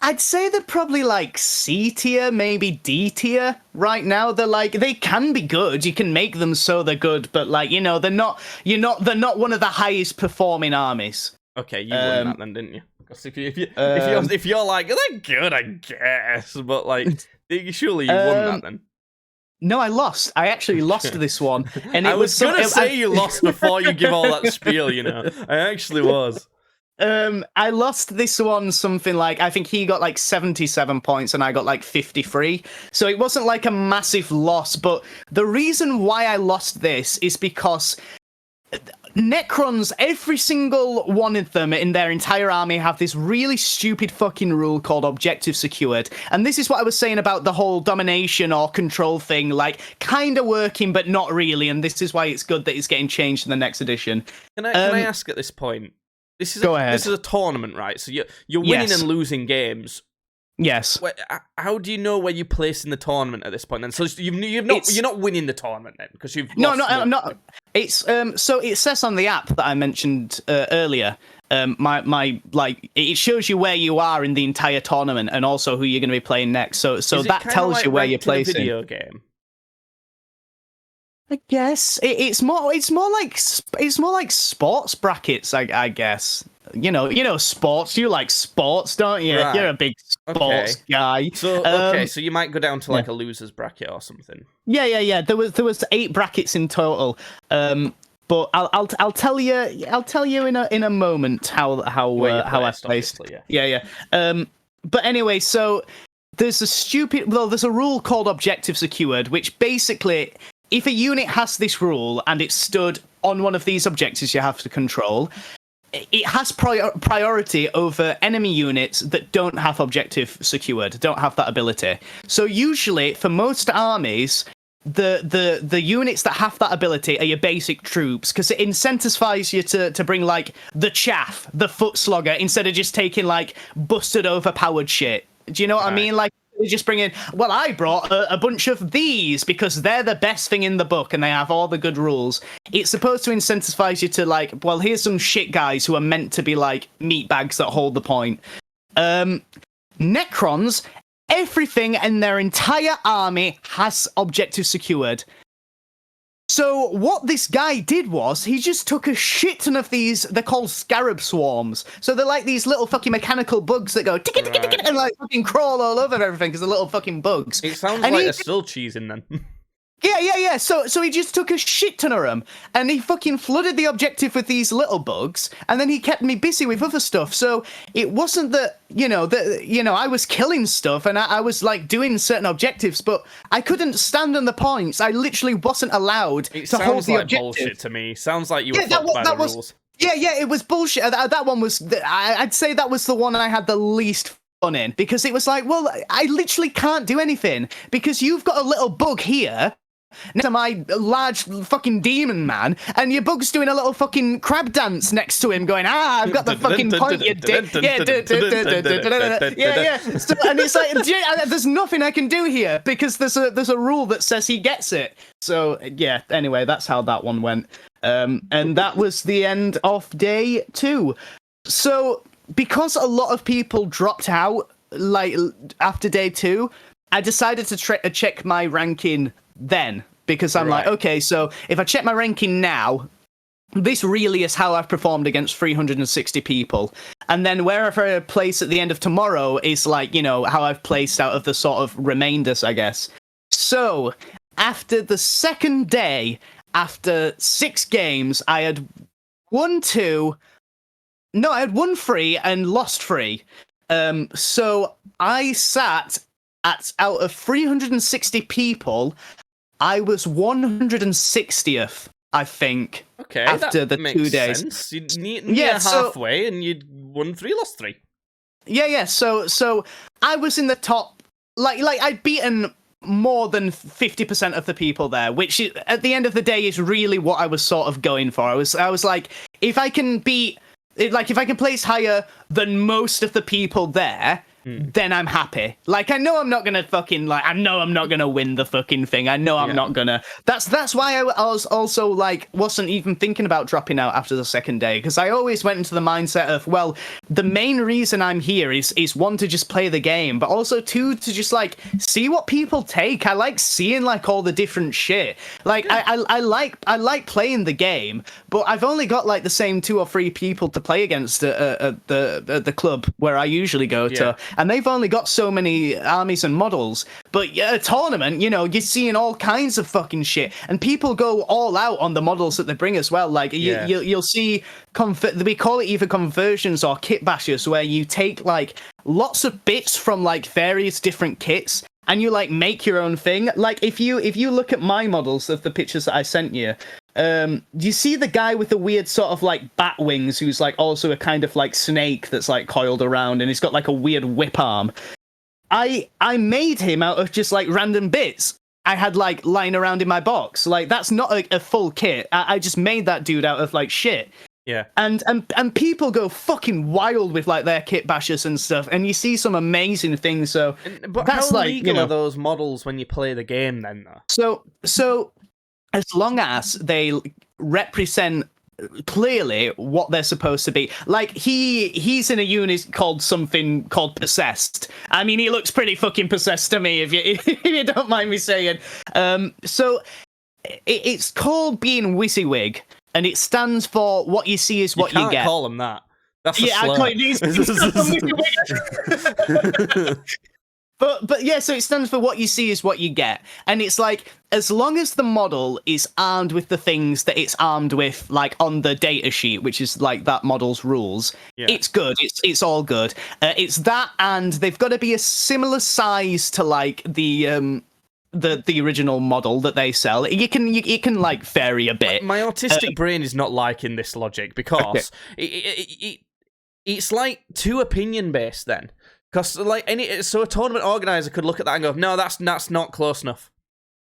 I'd say they're probably like C tier, maybe D tier right now. They're like, they can be good. You can make them so they're good, but like, they're not one of the highest performing armies. Okay, you won that then, didn't you? Because if you're like, they're good, I guess, but like, surely you won that then. No, I lost. I actually lost this one, and I was gonna say you lost before you give all that spiel. I actually was. I lost this one something like, I think he got like 77 points and I got like 53. So it wasn't like a massive loss, but the reason why I lost this is because Necrons, every single one of them in their entire army have this really stupid fucking rule called objective secured. And this is what I was saying about the whole domination or control thing, like kind of working, but not really. And this is why it's good that it's getting changed in the next edition. Can I ask at this point? This is a tournament, right? So you're winning and losing games. Yes. How do you know where you place in the tournament at this point? Then, so you're not winning the tournament then because you've lost. No, I'm not. It's so it says on the app that I mentioned earlier. It shows you where you are in the entire tournament and also who you're going to be playing next. So that tells you where you're placing. Video game. I guess it's more like sports brackets. I guess. Sports. You like sports, don't you? Right. You're a big sports guy. So so you might go down to like a losers bracket or something. Yeah. There was 8 brackets in total. But I'll tell you in a moment how I placed. Yeah. But anyway, so there's a rule called objective secured, which basically, if a unit has this rule and it's stood on one of these objectives you have to control, it has priority over enemy units that don't have objective secured, don't have that ability. So usually, for most armies, the units that have that ability are your basic troops, because it incentivizes you to bring like the chaff, the foot slogger, instead of just taking like busted overpowered shit. Do you know what I mean? Like, they just bring in, well, I brought a bunch of these because they're the best thing in the book and they have all the good rules. It's supposed to incentivize you to like, well, here's some shit guys who are meant to be like meatbags that hold the point. Necrons, everything in their entire army has objectives secured. So what this guy did was, he just took a shit ton of these, they're called scarab swarms. So they're like these little fucking mechanical bugs that go tick and like fucking crawl all over everything because they're little fucking bugs. It sounds like a still cheese in them. Yeah. So he just took a shit ton of them, and he fucking flooded the objective with these little bugs, and then he kept me busy with other stuff. So it wasn't that, I was killing stuff, and I was like doing certain objectives, but I couldn't stand on the points. I literally wasn't allowed to hold the objective. It sounds like bullshit to me. Sounds like you were fucked by the rules. Yeah, it was bullshit. That one was, I'd say that was the one I had the least fun in, because it was like, well, I literally can't do anything, because you've got a little bug here next to my large fucking demon man, and your bug's doing a little fucking crab dance next to him going, I've got the fucking point, you dick. Yeah. So, and it's like, there's nothing I can do here, because there's a rule that says he gets it. So, yeah, anyway, that's how that one went. And that was the end of day 2. So, because a lot of people dropped out, like, after day 2, I decided to check my ranking then, because I'm like, okay, so if I check my ranking now, this really is how I've performed against 360 people. And then wherever I place at the end of tomorrow is like, how I've placed out of the sort of remainders, I guess. So, after the second day, after 6 games, I had won 3 and lost 3. So I sat out of 360 people, I was 160th, I think. Okay, after that the makes 2 days. Sense. You're halfway, and you'd won 3, lost 3. Yeah. So I was in the top. Like I'd beaten more than 50% of the people there, which at the end of the day is really what I was sort of going for. I was like, if I can place higher than most of the people there, then I'm happy. Like, I know I'm not gonna fucking, like, I know I'm not gonna win the fucking thing. I know I'm not gonna. That's why I was also, like, wasn't even thinking about dropping out after the second day, because I always went into the mindset of, well, the main reason I'm here is 1, to just play the game, but also 2, to just, like, see what people take. I like seeing, like, all the different shit. Like, I like playing the game, but I've only got, like, the same 2 or 3 people to play against at the club where I usually go to. And they've only got so many armies and models. But a tournament, you're seeing all kinds of fucking shit. And people go all out on the models that they bring as well. Like, you'll see, we call it either conversions or kit bashes, where you take, like, lots of bits from, like, various different kits, and you, like, make your own thing. Like, if you look at my models of the pictures that I sent you, you see the guy with the weird sort of like bat wings, who's like also a kind of like snake that's like coiled around, and he's got like a weird whip arm. I made him out of just like random bits I had like lying around in my box. Like, that's not a full kit. I just made that dude out of like shit. Yeah. And people go fucking wild with like their kit bashes and stuff, and you see some amazing things. So but that's how like, legal are those models when you play the game then, though? So as long as they represent clearly what they're supposed to be. Like, he's in a unit called Possessed. I mean, he looks pretty fucking possessed to me, if you don't mind me saying. So it's called being WYSIWYG, and it stands for what you see is what you get. You can't call him that. That's a slur. I call it But yeah, so it stands for what you see is what you get. And it's like, as long as the model is armed with the things that it's armed with, like on the data sheet, which is like that model's rules, it's good. It's all good. It's that, and they've got to be a similar size to like the the original model that they sell. It can like vary a bit. My autistic brain is not liking this logic because it's like too opinion based then. Because like a tournament organizer could look at that and go, no, that's not close enough,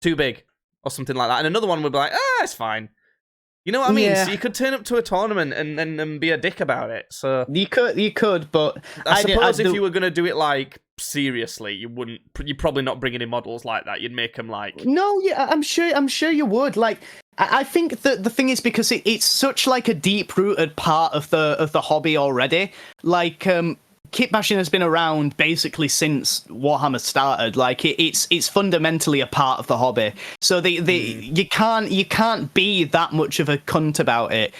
too big, or something like that. And another one would be like, it's fine. You know what I mean? Yeah. So you could turn up to a tournament and be a dick about it. So you could, but I suppose if you were going to do it like seriously, you'd probably not bring any models like that. You'd make them like I'm sure you would. Like I think that the thing is because it's such like a deep rooted part of the hobby already. Like kit bashing has been around basically since Warhammer started. Like it's fundamentally a part of the hobby. So you can't be that much of a cunt about it.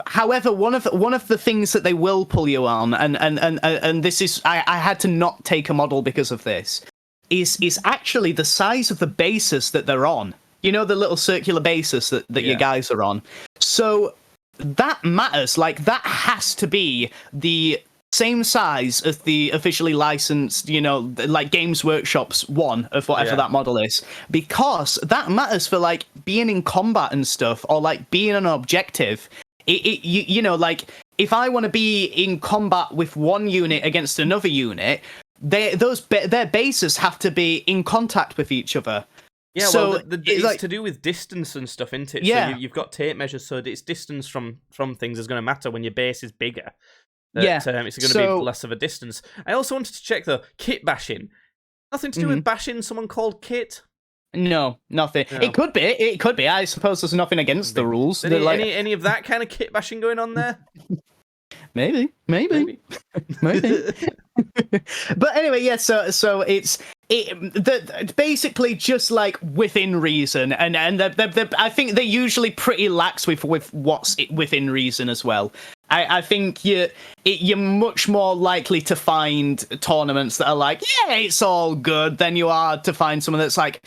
However, one of the things that they will pull you on, and this is I had to not take a model because of this, is actually the size of the bases that they're on. You know, the little circular bases that your guys are on. So that matters. Like that has to be the same size as the officially licensed, like Games Workshop's one of whatever that model is, because that matters for like being in combat and stuff, or like being an objective. Like if I want to be in combat with one unit against another unit, their bases have to be in contact with each other. Yeah, so well, it's like to do with distance and stuff, isn't it? Yeah. So you've got tape measures, so it's distance from things is going to matter when your base is bigger. It's going to be less of a distance. I also wanted to check, though, kit bashing. Nothing to do with bashing someone called Kit? No, nothing. No. It could be. I suppose there's nothing against the rules. Any of that kind of kit bashing going on there? Maybe. But anyway, yeah. So it's basically just like within reason, and I think they're usually pretty lax with what's within reason as well. I think you're much more likely to find tournaments that are like, yeah, it's all good, than you are to find someone that's like,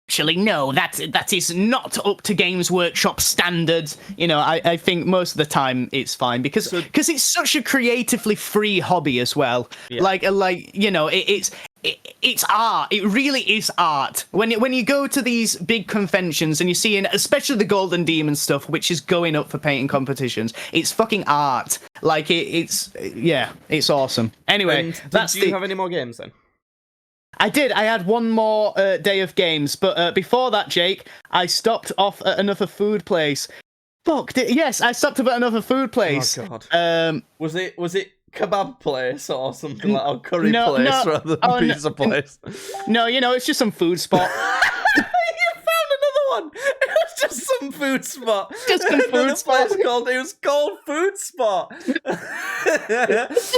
actually, no, that is not up to Games Workshop standards. I think most of the time it's fine because it's such a creatively free hobby as well. Yeah. It's art. It really is art. When you go to these big conventions and you're seeing, especially the Golden Demon stuff, which is going up for painting competitions, it's fucking art. Like it's awesome. Anyway, do you have any more games then? I did. I had one more day of games, but before that, Jake, I stopped off at another food place. Yes, I stopped up at another food place. Oh God. Was it kebab place or something like a curry place rather than pizza place? No, it's just some food spot. You found another one. It was just some food spot. Just some food spot. It was called Food Spot.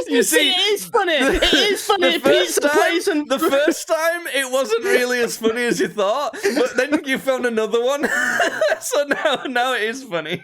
You see, it is funny. It is funny. Pizza place and the first time it wasn't really as funny as you thought, but then you found another one. So now it is funny.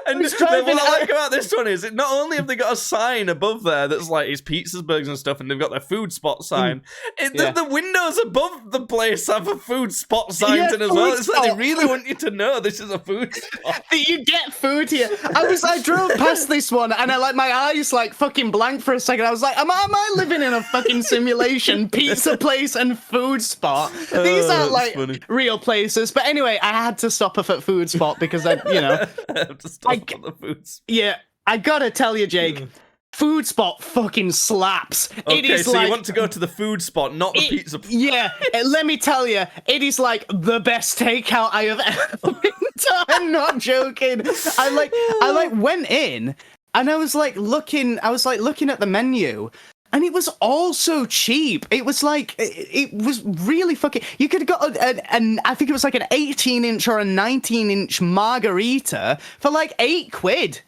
And what I like about this one is it not only have they got a sign above there that's like it's pizzas, burgers and stuff, and they've got their food spot sign. The windows above the place have a food spot sign in as well. It's like they really want you to know this is a food spot. That you get food here. I drove past this one and my eyes like fucking blank for a second. I was like, am I living in a fucking simulation? Pizza place and food spot. These aren't like real places. But anyway, I had to stop off at food spot because I have to stop at the food spot. Yeah, I gotta tell you, Jake. Food spot fucking slaps. Okay, it is so you want to go to the food spot, not the pizza place. Yeah, let me tell you, it is like the best takeout I have ever been to. I'm not joking. I went in and I was looking at the menu. And it was all so cheap. It was like, it was really fucking... You could have got I think it was like an 18-inch or a 19-inch margarita for like £8.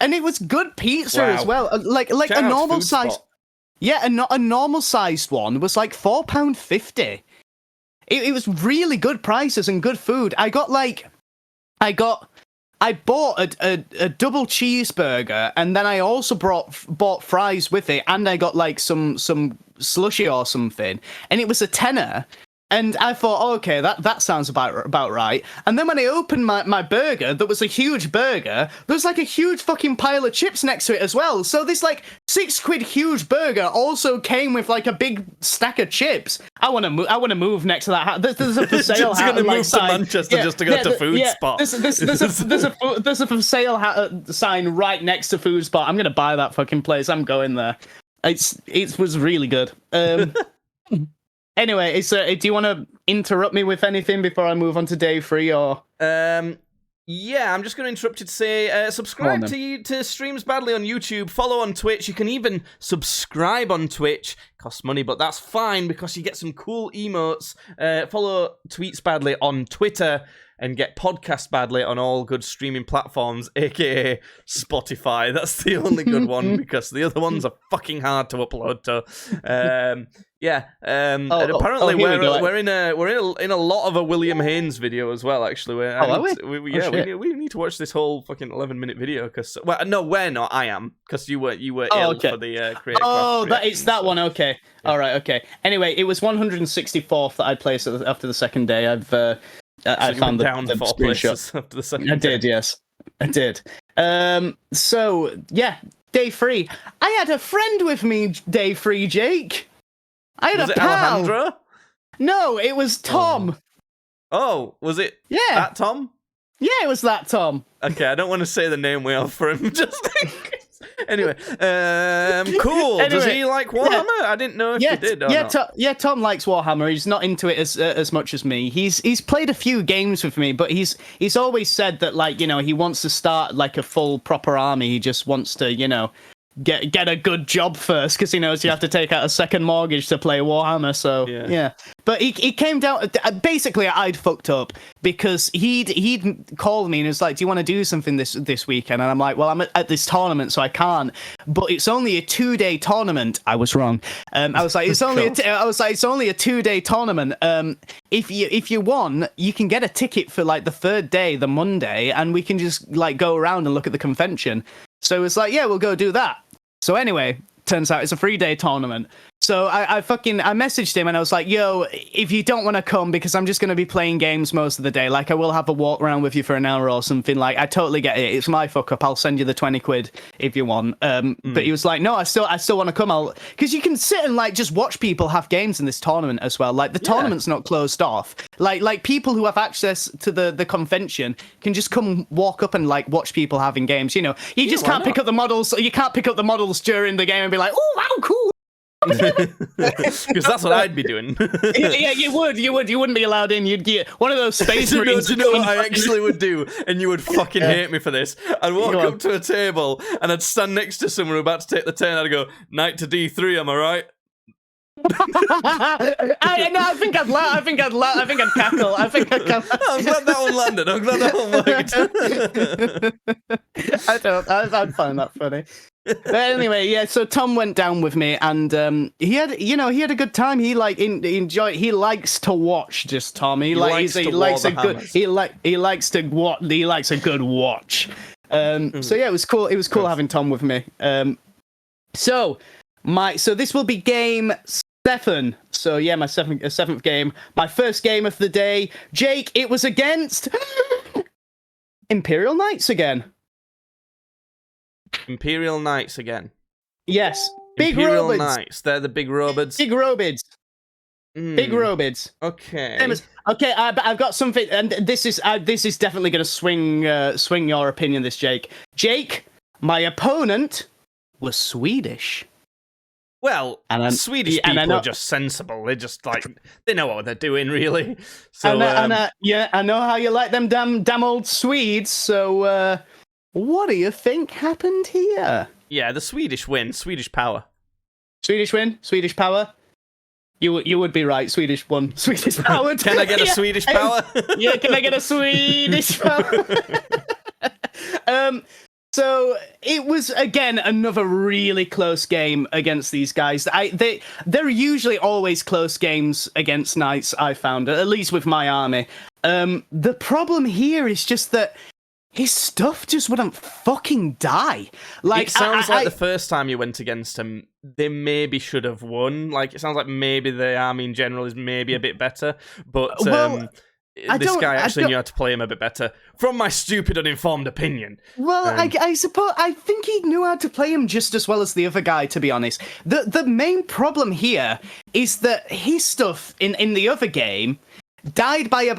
And it was good pizza as well. Like a normal size... Yeah, a normal sized one was like £4.50. It was really good prices and good food. I bought a double cheeseburger, and then I also bought fries with it, and I got like some slushy or something, and it was a tenner. And I thought, oh, okay, that sounds about right. And then when I opened my burger, that was a huge burger, there was like a huge fucking pile of chips next to it as well. So this like £6 huge burger also came with like a big stack of chips. I want to move next to that. There's a for sale hat. Just gonna move to Manchester just to go to Food Spot. There's a for sale hat sign right next to Food Spot. I'm gonna buy that fucking place. I'm going there. It was really good. Anyway, do you want to interrupt me with anything before I move on to day 3, or? Yeah, I'm just going to interrupt you to say, subscribe to Streams Badly on YouTube, follow on Twitch. You can even subscribe on Twitch. Costs money, but that's fine because you get some cool emotes. Follow Tweets Badly on Twitter and get Podcast Badly on all good streaming platforms, aka Spotify. That's the only good one because the other ones are fucking hard to upload to. And apparently we're in a lot of a William Haynes video as well. Actually, we need to watch this whole fucking 11-minute video because no, we're not. I am because you were ill for the creative. Oh, it's that one. Okay, yeah. All right. Okay. Anyway, it was 164th that I placed after the second day. I found down 4 places after the second. I did, yes, I did. So yeah, day 3. I had a friend with me. Day 3, Jake. I had was a it pal. Alejandro? No, it was Tom. Oh, was it? Yeah, that Tom. Yeah, it was that Tom. Okay, I don't want to say the name we have for him. Just anyway, cool. Anyway, does he like Warhammer? Yeah. I didn't know if he did. Or not. Tom likes Warhammer. He's not into it as much as me. He's played a few games with me, but he's always said that, like, you know, he wants to start like a full proper army. He just wants to, you know, get a good job first because he knows you have to take out a second mortgage to play Warhammer. So yeah. But he came down. Basically, I'd fucked up because he'd called me and was like, "Do you want to do something this weekend?" And I'm like, "Well, I'm at this tournament, so I can't." But it's only a 2-day tournament. I was wrong. I was like, "It's only it's only a 2-day tournament. If you won, you can get a ticket for like the 3rd day, the Monday, and we can just like go around and look at the convention." So it's like, yeah, we'll go do that. So anyway, turns out it's a 3-day tournament. So I messaged him and I was like, yo, if you don't want to come, because I'm just going to be playing games most of the day, like I will have a walk around with you for an hour or something, like I totally get it. It's my fuck up. I'll send you the 20 quid if you want. But he was like, no, I still want to come. Because you can sit and like just watch people have games in this tournament as well. Like the tournament's not closed off. Like people who have access to the convention can just come walk up and like watch people having games. You know, you just can't pick up the models. You can't pick up the models during the game and be like, oh, wow, cool. Because that's what I'd be doing. Yeah, you would. You wouldn't be allowed in. You'd get one of those space marines. Do you know what I actually would do? And you would fucking hate me for this. I'd walk up to a table and I'd stand next to someone who about to take the turn. I'd go, knight to D3, am I right? I think I'd laugh. I think I'd cackle. I'm glad that one landed. I'm glad that one worked. I'd find that funny. But anyway, yeah. So Tom went down with me, and he had a good time. He enjoyed. He likes to watch. Just Tom. He likes a good watch. So yeah, it was cool. It was cool having Tom with me. So this will be game 7. So yeah, my seventh game. My first game of the day. Jake, it was against Imperial Knights again. Imperial Knights again. Yes. Imperial Knights. They're the big robots. Big robots. Big robots. Okay. Okay, I've got something, and this is definitely going to swing your opinion. This, Jake. Jake, my opponent was Swedish. Well, Swedish people are just sensible. They're just like, they know what they're doing, really. So, I know how you like them damn old Swedes. So, what do you think happened here? Yeah, the Swedish win. Swedish power. Swedish win. Swedish power. You would be right. Swedish won. Swedish power. Can I get a Swedish power? Yeah, can I get a Swedish power? So it was again another really close game against these guys. They're usually always close games against knights. I found, at least with my army. The problem here is just that his stuff just wouldn't fucking die. Like, it sounds like the first time you went against him, they maybe should have won. Like, it sounds like maybe the army in general is maybe a bit better, but this guy actually knew how to play him a bit better, from my stupid, uninformed opinion. Well, I suppose I think he knew how to play him just as well as the other guy, to be honest. The main problem here is that his stuff in the other game died by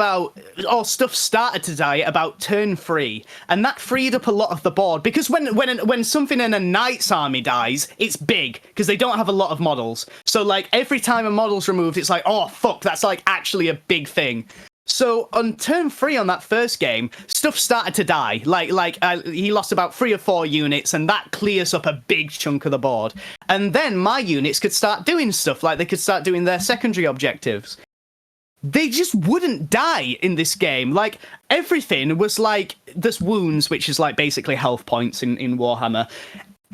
stuff started to die about turn 3, and that freed up a lot of the board, because when something in a knight's army dies, it's big because they don't have a lot of models. So like every time a model's removed, it's like, oh fuck, that's like actually a big thing. So on turn 3 on that first game, stuff started to die. He lost about 3 or 4 units, and that clears up a big chunk of the board. And then my units could start doing stuff, like they could start doing their secondary objectives. They just wouldn't die in this game. Like, everything was like, there's wounds, which is like basically health points in Warhammer.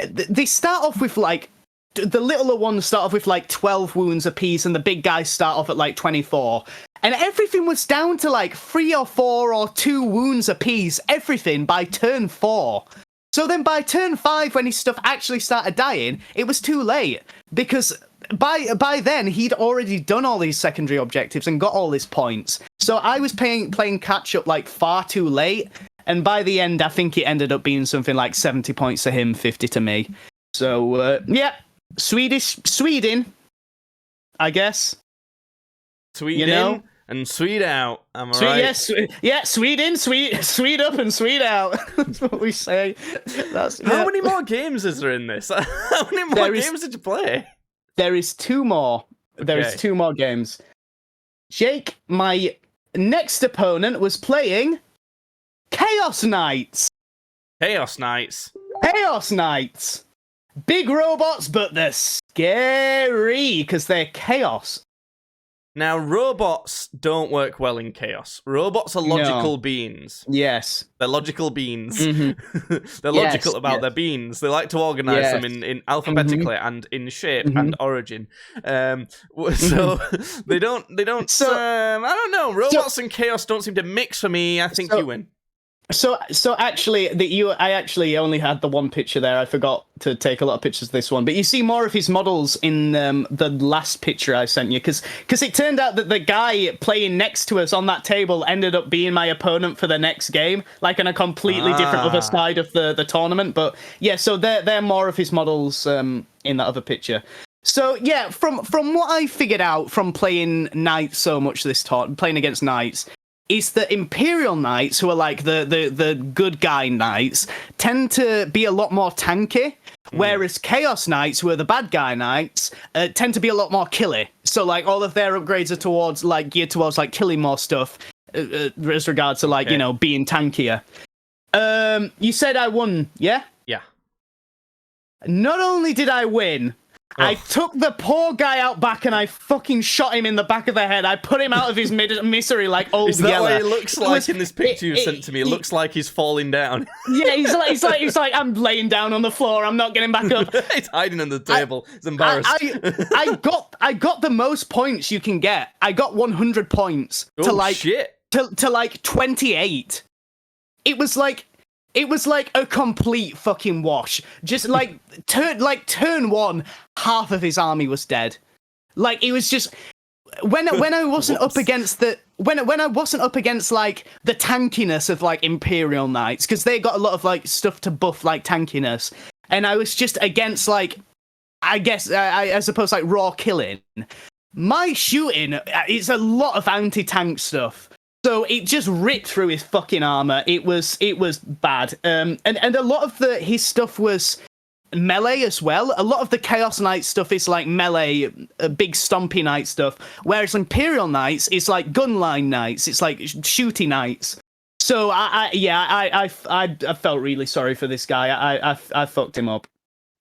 They start off with like, the littler ones start off with like 12 wounds apiece, and the big guys start off at like 24. And everything was down to like 3 or 4 or 2 wounds apiece, everything by turn 4. So then by turn 5, when his stuff actually started dying, it was too late. Because by then, he'd already done all these secondary objectives and got all his points. So I was playing catch-up like far too late. And by the end, I think it ended up being something like 70 points to him, 50 to me. So, yeah, Sweden, I guess. Sweden, you know? And sweet out. Am I right? Yeah, Sweden, sweet up and sweet out. That's what we say. How many more games is there in this? How many more games did you play? There is 2 more. Okay. There is 2 more games. Jake, my next opponent was playing Chaos Knights. Chaos Knights. Chaos Knights. Big robots, but they're scary because they're chaos. Now, robots don't work well in chaos. Robots are logical beings. Yes. They're logical beings. Mm-hmm. They're logical about their beings. They like to organize them in alphabetically and in shape and origin. So they don't. I don't know. Robots and chaos don't seem to mix for me. I think you win. So actually, I actually only had the one picture there. I forgot to take a lot of pictures of this one. But you see more of his models in the last picture I sent you, because it turned out that the guy playing next to us on that table ended up being my opponent for the next game, like on a completely different other side of the tournament. But yeah, so they're more of his models in that other picture. So yeah, from what I figured out from playing Knights so much playing against Knights, is that Imperial Knights, who are like the good guy Knights, tend to be a lot more tanky, whereas Chaos Knights, who are the bad guy Knights, tend to be a lot more killy. So like all of their upgrades are geared towards like killing more stuff, as regards to like being tankier. You said I won, yeah? Yeah. Not only did I win, I took the poor guy out back and I fucking shot him in the back of the head. I put him out of his misery like old Is that Yeller. what it looks like in this picture you sent to me? It looks like he's falling down. Yeah, he's like, I'm laying down on the floor. I'm not getting back up. He's hiding under the table. He's embarrassed. I got the most points you can get. I got 100 points to 28. It was like a complete fucking wash. Just like turn 1, half of his army was dead. Like it was just when I wasn't up against when I wasn't up against like the tankiness of like Imperial Knights, because they got a lot of like stuff to buff like tankiness, and I was just against like I suppose like raw killing. My shooting is a lot of anti-tank stuff. So it just ripped through his fucking armor. It was bad. And a lot of his stuff was melee as well. A lot of the Chaos Knight stuff is like melee, big stompy knight stuff. Whereas Imperial Knights is like gunline knights. It's like shooty knights. So I felt really sorry for this guy. I fucked him up.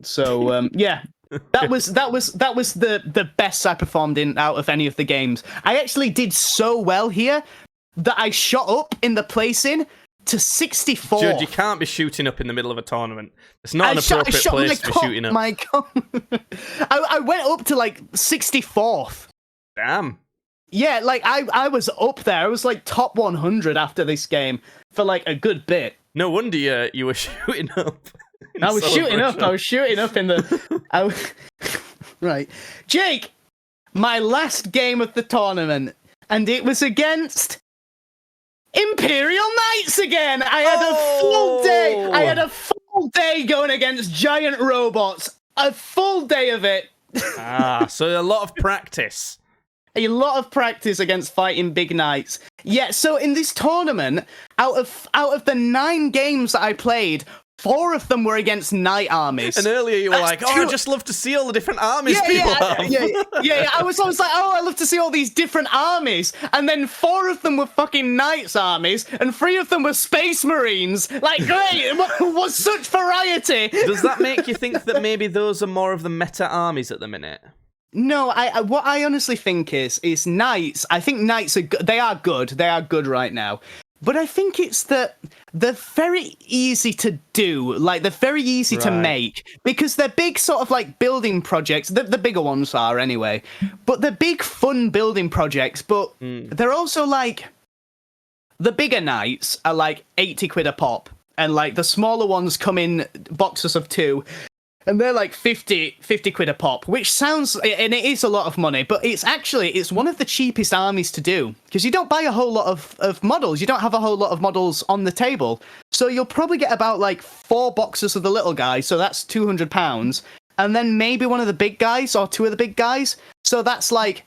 So yeah. That was the best I performed in out of any of the games. I actually did so well here that I shot up in the placing to 64. Jude, you can't be shooting up in the middle of a tournament. It's not an appropriate place to be shooting up. My God. I went up to like 64th. Damn. Yeah, like I was up there. I was like top 100 after this game for like a good bit. No wonder you were shooting up. I was shooting up in the. Right, Jake. My last game of the tournament, and it was against Imperial Knights again. I had a full day. I had a full day going against giant robots. A full day of it. So a lot of practice. A lot of practice against fighting big knights. Yeah, so in this tournament, out of the 9 games that I played, 4 of them were against knight armies. And earlier you were like, I just love to see all the different armies people have. Yeah. I was like, I love to see all these different armies. And then 4 of them were fucking knights armies, and 3 of them were space marines. Like, great, what such variety. Does that make you think that maybe those are more of the meta armies at the minute? No, what I honestly think is knights. I think knights are good. They are good. They are good right now. But I think it's that they're very easy to do. Like, they're very easy to make because they're big sort of like building projects. The bigger ones are anyway. But they're big, fun building projects. But they're also like, the bigger knights are like 80 quid a pop. And like the smaller ones come in boxes of 2. And they're like 50 quid a pop, which sounds, and it is a lot of money, but it's one of the cheapest armies to do, because you don't buy a whole lot of models. You don't have a whole lot of models on the table. So you'll probably get about like 4 boxes of the little guys, so that's £200, and then maybe one of the big guys, or 2 of the big guys, so that's like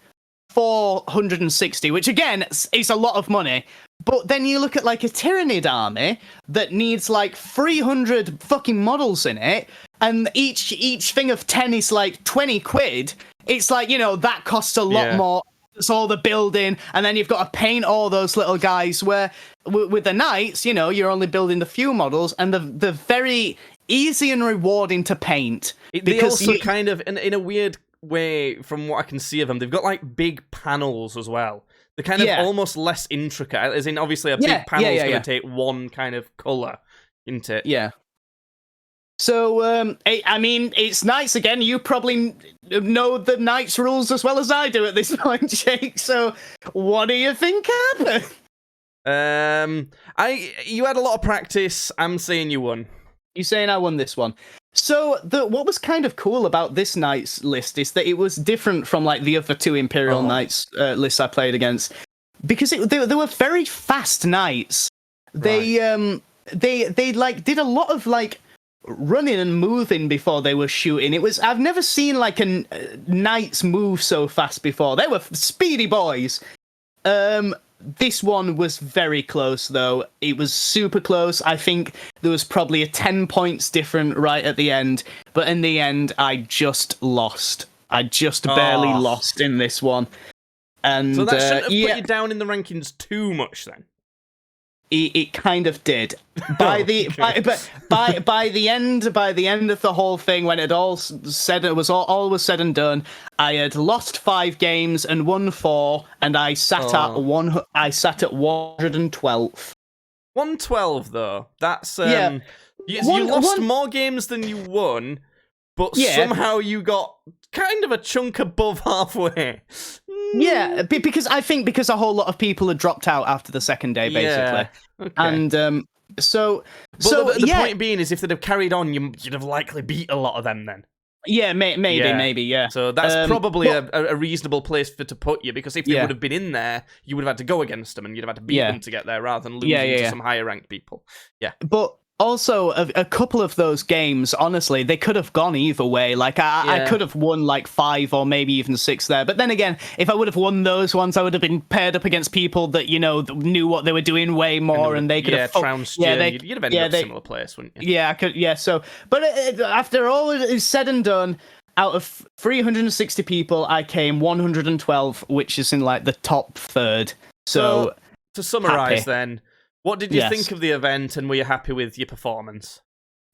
460, which again, is a lot of money. But then you look at like a Tyrannid army that needs like 300 fucking models in it, and each thing of 10 is like 20 quid. It's like, that costs a lot more. It's all the building, and then you've got to paint all those little guys, where with the knights, you're only building the few models, and they're very easy and rewarding to paint. They also kind of, in a weird way, from what I can see of them, they've got like big panels as well. They're kind of almost less intricate, as in obviously a big panel is going to take one kind of colour into it. Yeah. So, I mean, it's Knights again. You probably know the Knights rules as well as I do at this point, Jake. So, what do you think happened? You had a lot of practice. I'm saying you won. You're saying I won this one. So, what was kind of cool about this Knights list is that it was different from like the other 2 Imperial Knights lists I played against, because they were very fast Knights. They like did a lot of like running and moving before they were shooting. I've never seen like a knights move so fast before. They were speedy boys. This one was very close though. It was super close. I think there was probably a 10 points different right at the end, but in the end I just lost. I just barely lost in this one. And so that shouldn't have put you down in the rankings too much then. It kind of did. By the end of the whole thing, when it all was said and done, I had lost 5 games and won 4, and I sat at 112. 112 though. That's you lost more games than you won, but somehow you got kind of a chunk above halfway. Yeah, because a whole lot of people had dropped out after the second day, basically. Okay. And the point being is, if they'd have carried on, you'd have likely beat a lot of them then. Yeah, maybe, yeah. So that's probably a reasonable place to put you, because if they would have been in there, you would have had to go against them, and you'd have had to beat them to get there, rather than losing to some higher ranked people. Yeah. But also, a couple of those games, honestly, they could have gone either way. Like, I could have won like 5 or maybe even 6 there. But then again, if I would have won those ones, I would have been paired up against people that, knew what they were doing way more, and they could have trounced you. You'd have ended up a similar place, wouldn't you? Yeah, I could. Yeah, so, but after all is said and done, out of 360 people, I came 112, which is in like the top third. So to summarize, then. What did you think of the event, and were you happy with your performance?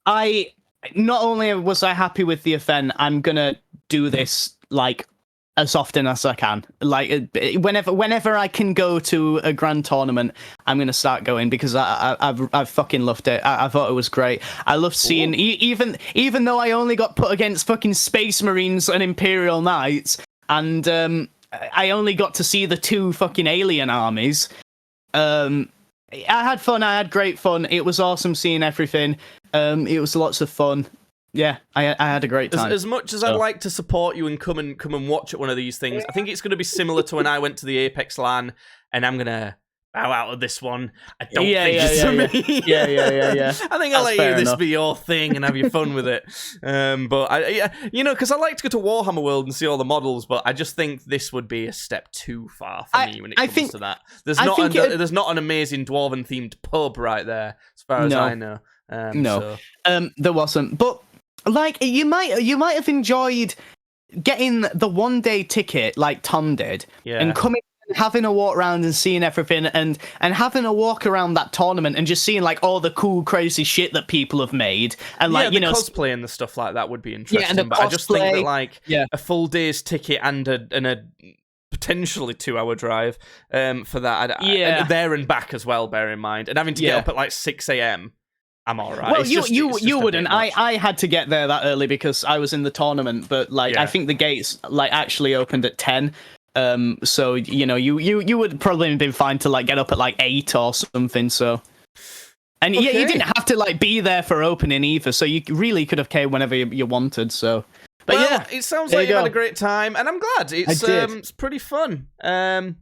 Not only was I happy with the event, I'm gonna do this like as often as I can. Like whenever I can go to a grand tournament, I'm gonna start going, because I've fucking loved it. I thought it was great. I loved seeing even though I only got put against fucking Space Marines and Imperial Knights, and I only got to see the 2 fucking alien armies. I had fun. I had great fun. It was awesome seeing everything. It was lots of fun. Yeah, I had a great time. As much as I'd like to support you and come and watch at one of these things, I think it's going to be similar to when I went to the Apex LAN, and I'm gonna bow out of this one. I don't think it's for me. Yeah. I think I'll let this be your thing and have your fun with it. But because I like to go to Warhammer World and see all the models, but I just think this would be a step too far for me when it comes to that. There's not an amazing dwarven themed pub right there, as far as I know. There wasn't. But like you might have enjoyed getting the 1-day ticket like Tom did, and coming. Having a walk around and seeing everything and having a walk around that tournament and just seeing like all the cool crazy shit that people have made and like cosplay and the stuff like that would be interesting, and but I just think that like a full day's ticket and a potentially 2-hour drive for that and there and back as well, bear in mind, and having to get up at like 6 a.m. I'm all right. Well, you wouldn't. I had to get there that early because I was in the tournament, but like I think the gates like actually opened at 10. So you would probably have been fine to like get up at like 8 or something. So, and you didn't have to like be there for opening either. So you really could have came whenever you wanted. So, but it sounds like you had a great time, and I'm glad. It's pretty fun. And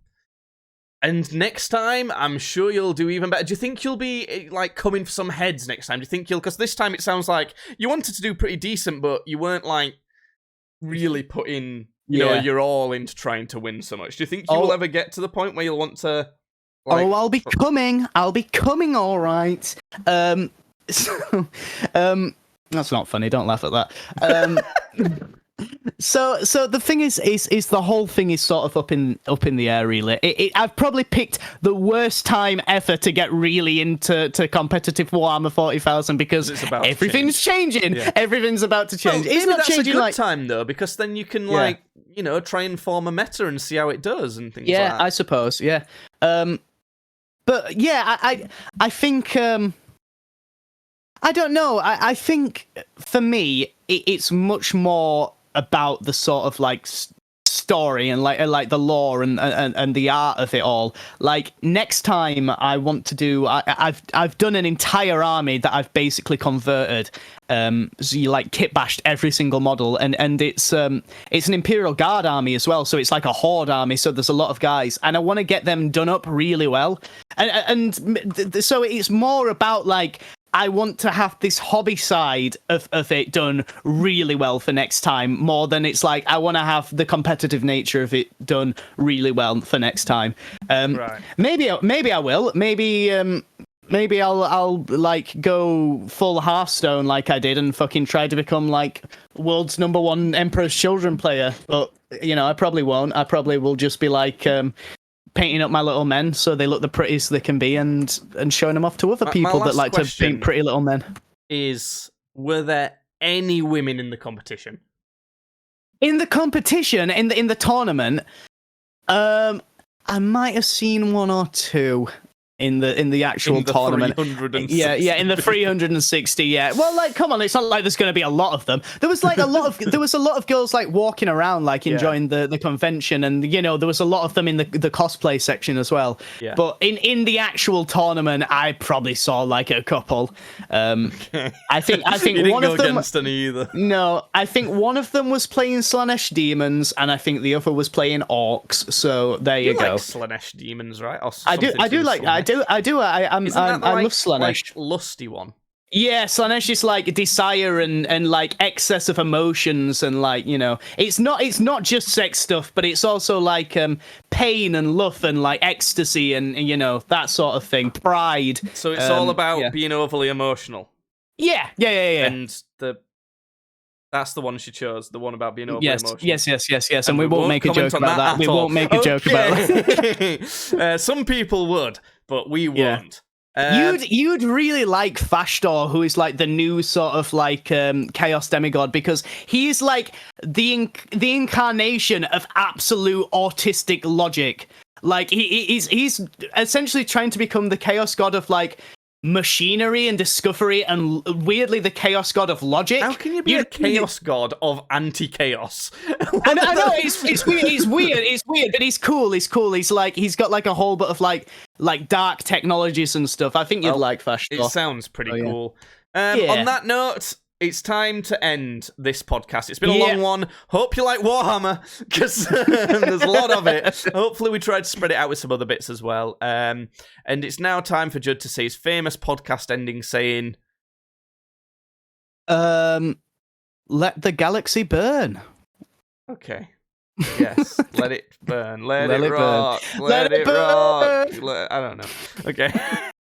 next time, I'm sure you'll do even better. Do you think you'll be like coming for some heads next time? Do you think because this time it sounds like you wanted to do pretty decent, but you weren't like really putting. You're all into trying to win so much. Do you think you will ever get to the point where you'll want to? Like... I'll be coming. All right. That's not funny. Don't laugh at that. So the thing is the whole thing is sort of up in the air. Really, I've probably picked the worst time ever to get really into competitive Warhammer 40,000 because everything's changing. Yeah. Everything's about to change. Well, that's changing, a good time though, because then you can try and form a meta and see how it does and things like that. Yeah, I suppose. Yeah. But yeah, I think. I don't know. I think for me, it's much more about the sort of like story and like the lore and the art of it all. Like next time I want to do I've done an entire army that I've basically converted. So you like kit bashed every single model and it's an Imperial Guard army as well, so it's like a horde army, so there's a lot of guys and I want to get them done up really well. And so it's more about like I want to have this hobby side of it done really well for next time, more than it's like I want to have the competitive nature of it done really well for next time. Right. Maybe I will. Maybe I'll like go full Hearthstone like I did and fucking try to become like world's #1 Emperor's Children player. But I probably won't. I probably will just be like. Painting up my little men so they look the prettiest they can be and showing them off to other people that like to paint pretty little men. Were there any women in the competition? In the competition, in the tournament, I might have seen one or two. In the actual tournament, in the 360. Yeah, well, like, come on, it's not like there's going to be a lot of them. There was like a lot of girls like walking around, like enjoying the convention, and there was a lot of them in the cosplay section as well. Yeah. But in the actual tournament, I probably saw like a couple. I think you didn't one go of them against any either. No, I think one of them was playing Slanesh demons, and I think the other was playing orcs. So there you go. Like Slanesh demons, right? Or I do. I love Slanesh. Like lusty one. Yeah, Slanesh is like desire and like excess of emotions and like it's not just sex stuff, but it's also like pain and love and like ecstasy and that sort of thing, pride. So it's all about being overly emotional. Yeah. And that's the one she chose, the one about being overly emotional. Yes. And we won't make a joke about that. We won't make a joke about that. Some people would, but we won't. You'd really like Fashdor, who is like the new sort of like chaos demigod, because he's like the incarnation of absolute autistic logic. Like he's essentially trying to become the chaos god of like machinery and discovery and weirdly the chaos god of logic. How can you be a chaos god of anti-chaos? I know it's weird. It's weird, but he's cool. He's got like a whole bit of like dark technologies and stuff. I think you'd like Fashtor. It sounds pretty cool. Yeah. On that note, it's time to end this podcast. It's been a long one. Hope you like Warhammer, because there's a lot of it. Hopefully we tried to spread it out with some other bits as well. And it's now time for Judd to say his famous podcast ending saying... Let the galaxy burn. Okay. Yes. Let it burn. Let it rock. Let it rock. I don't know. Okay.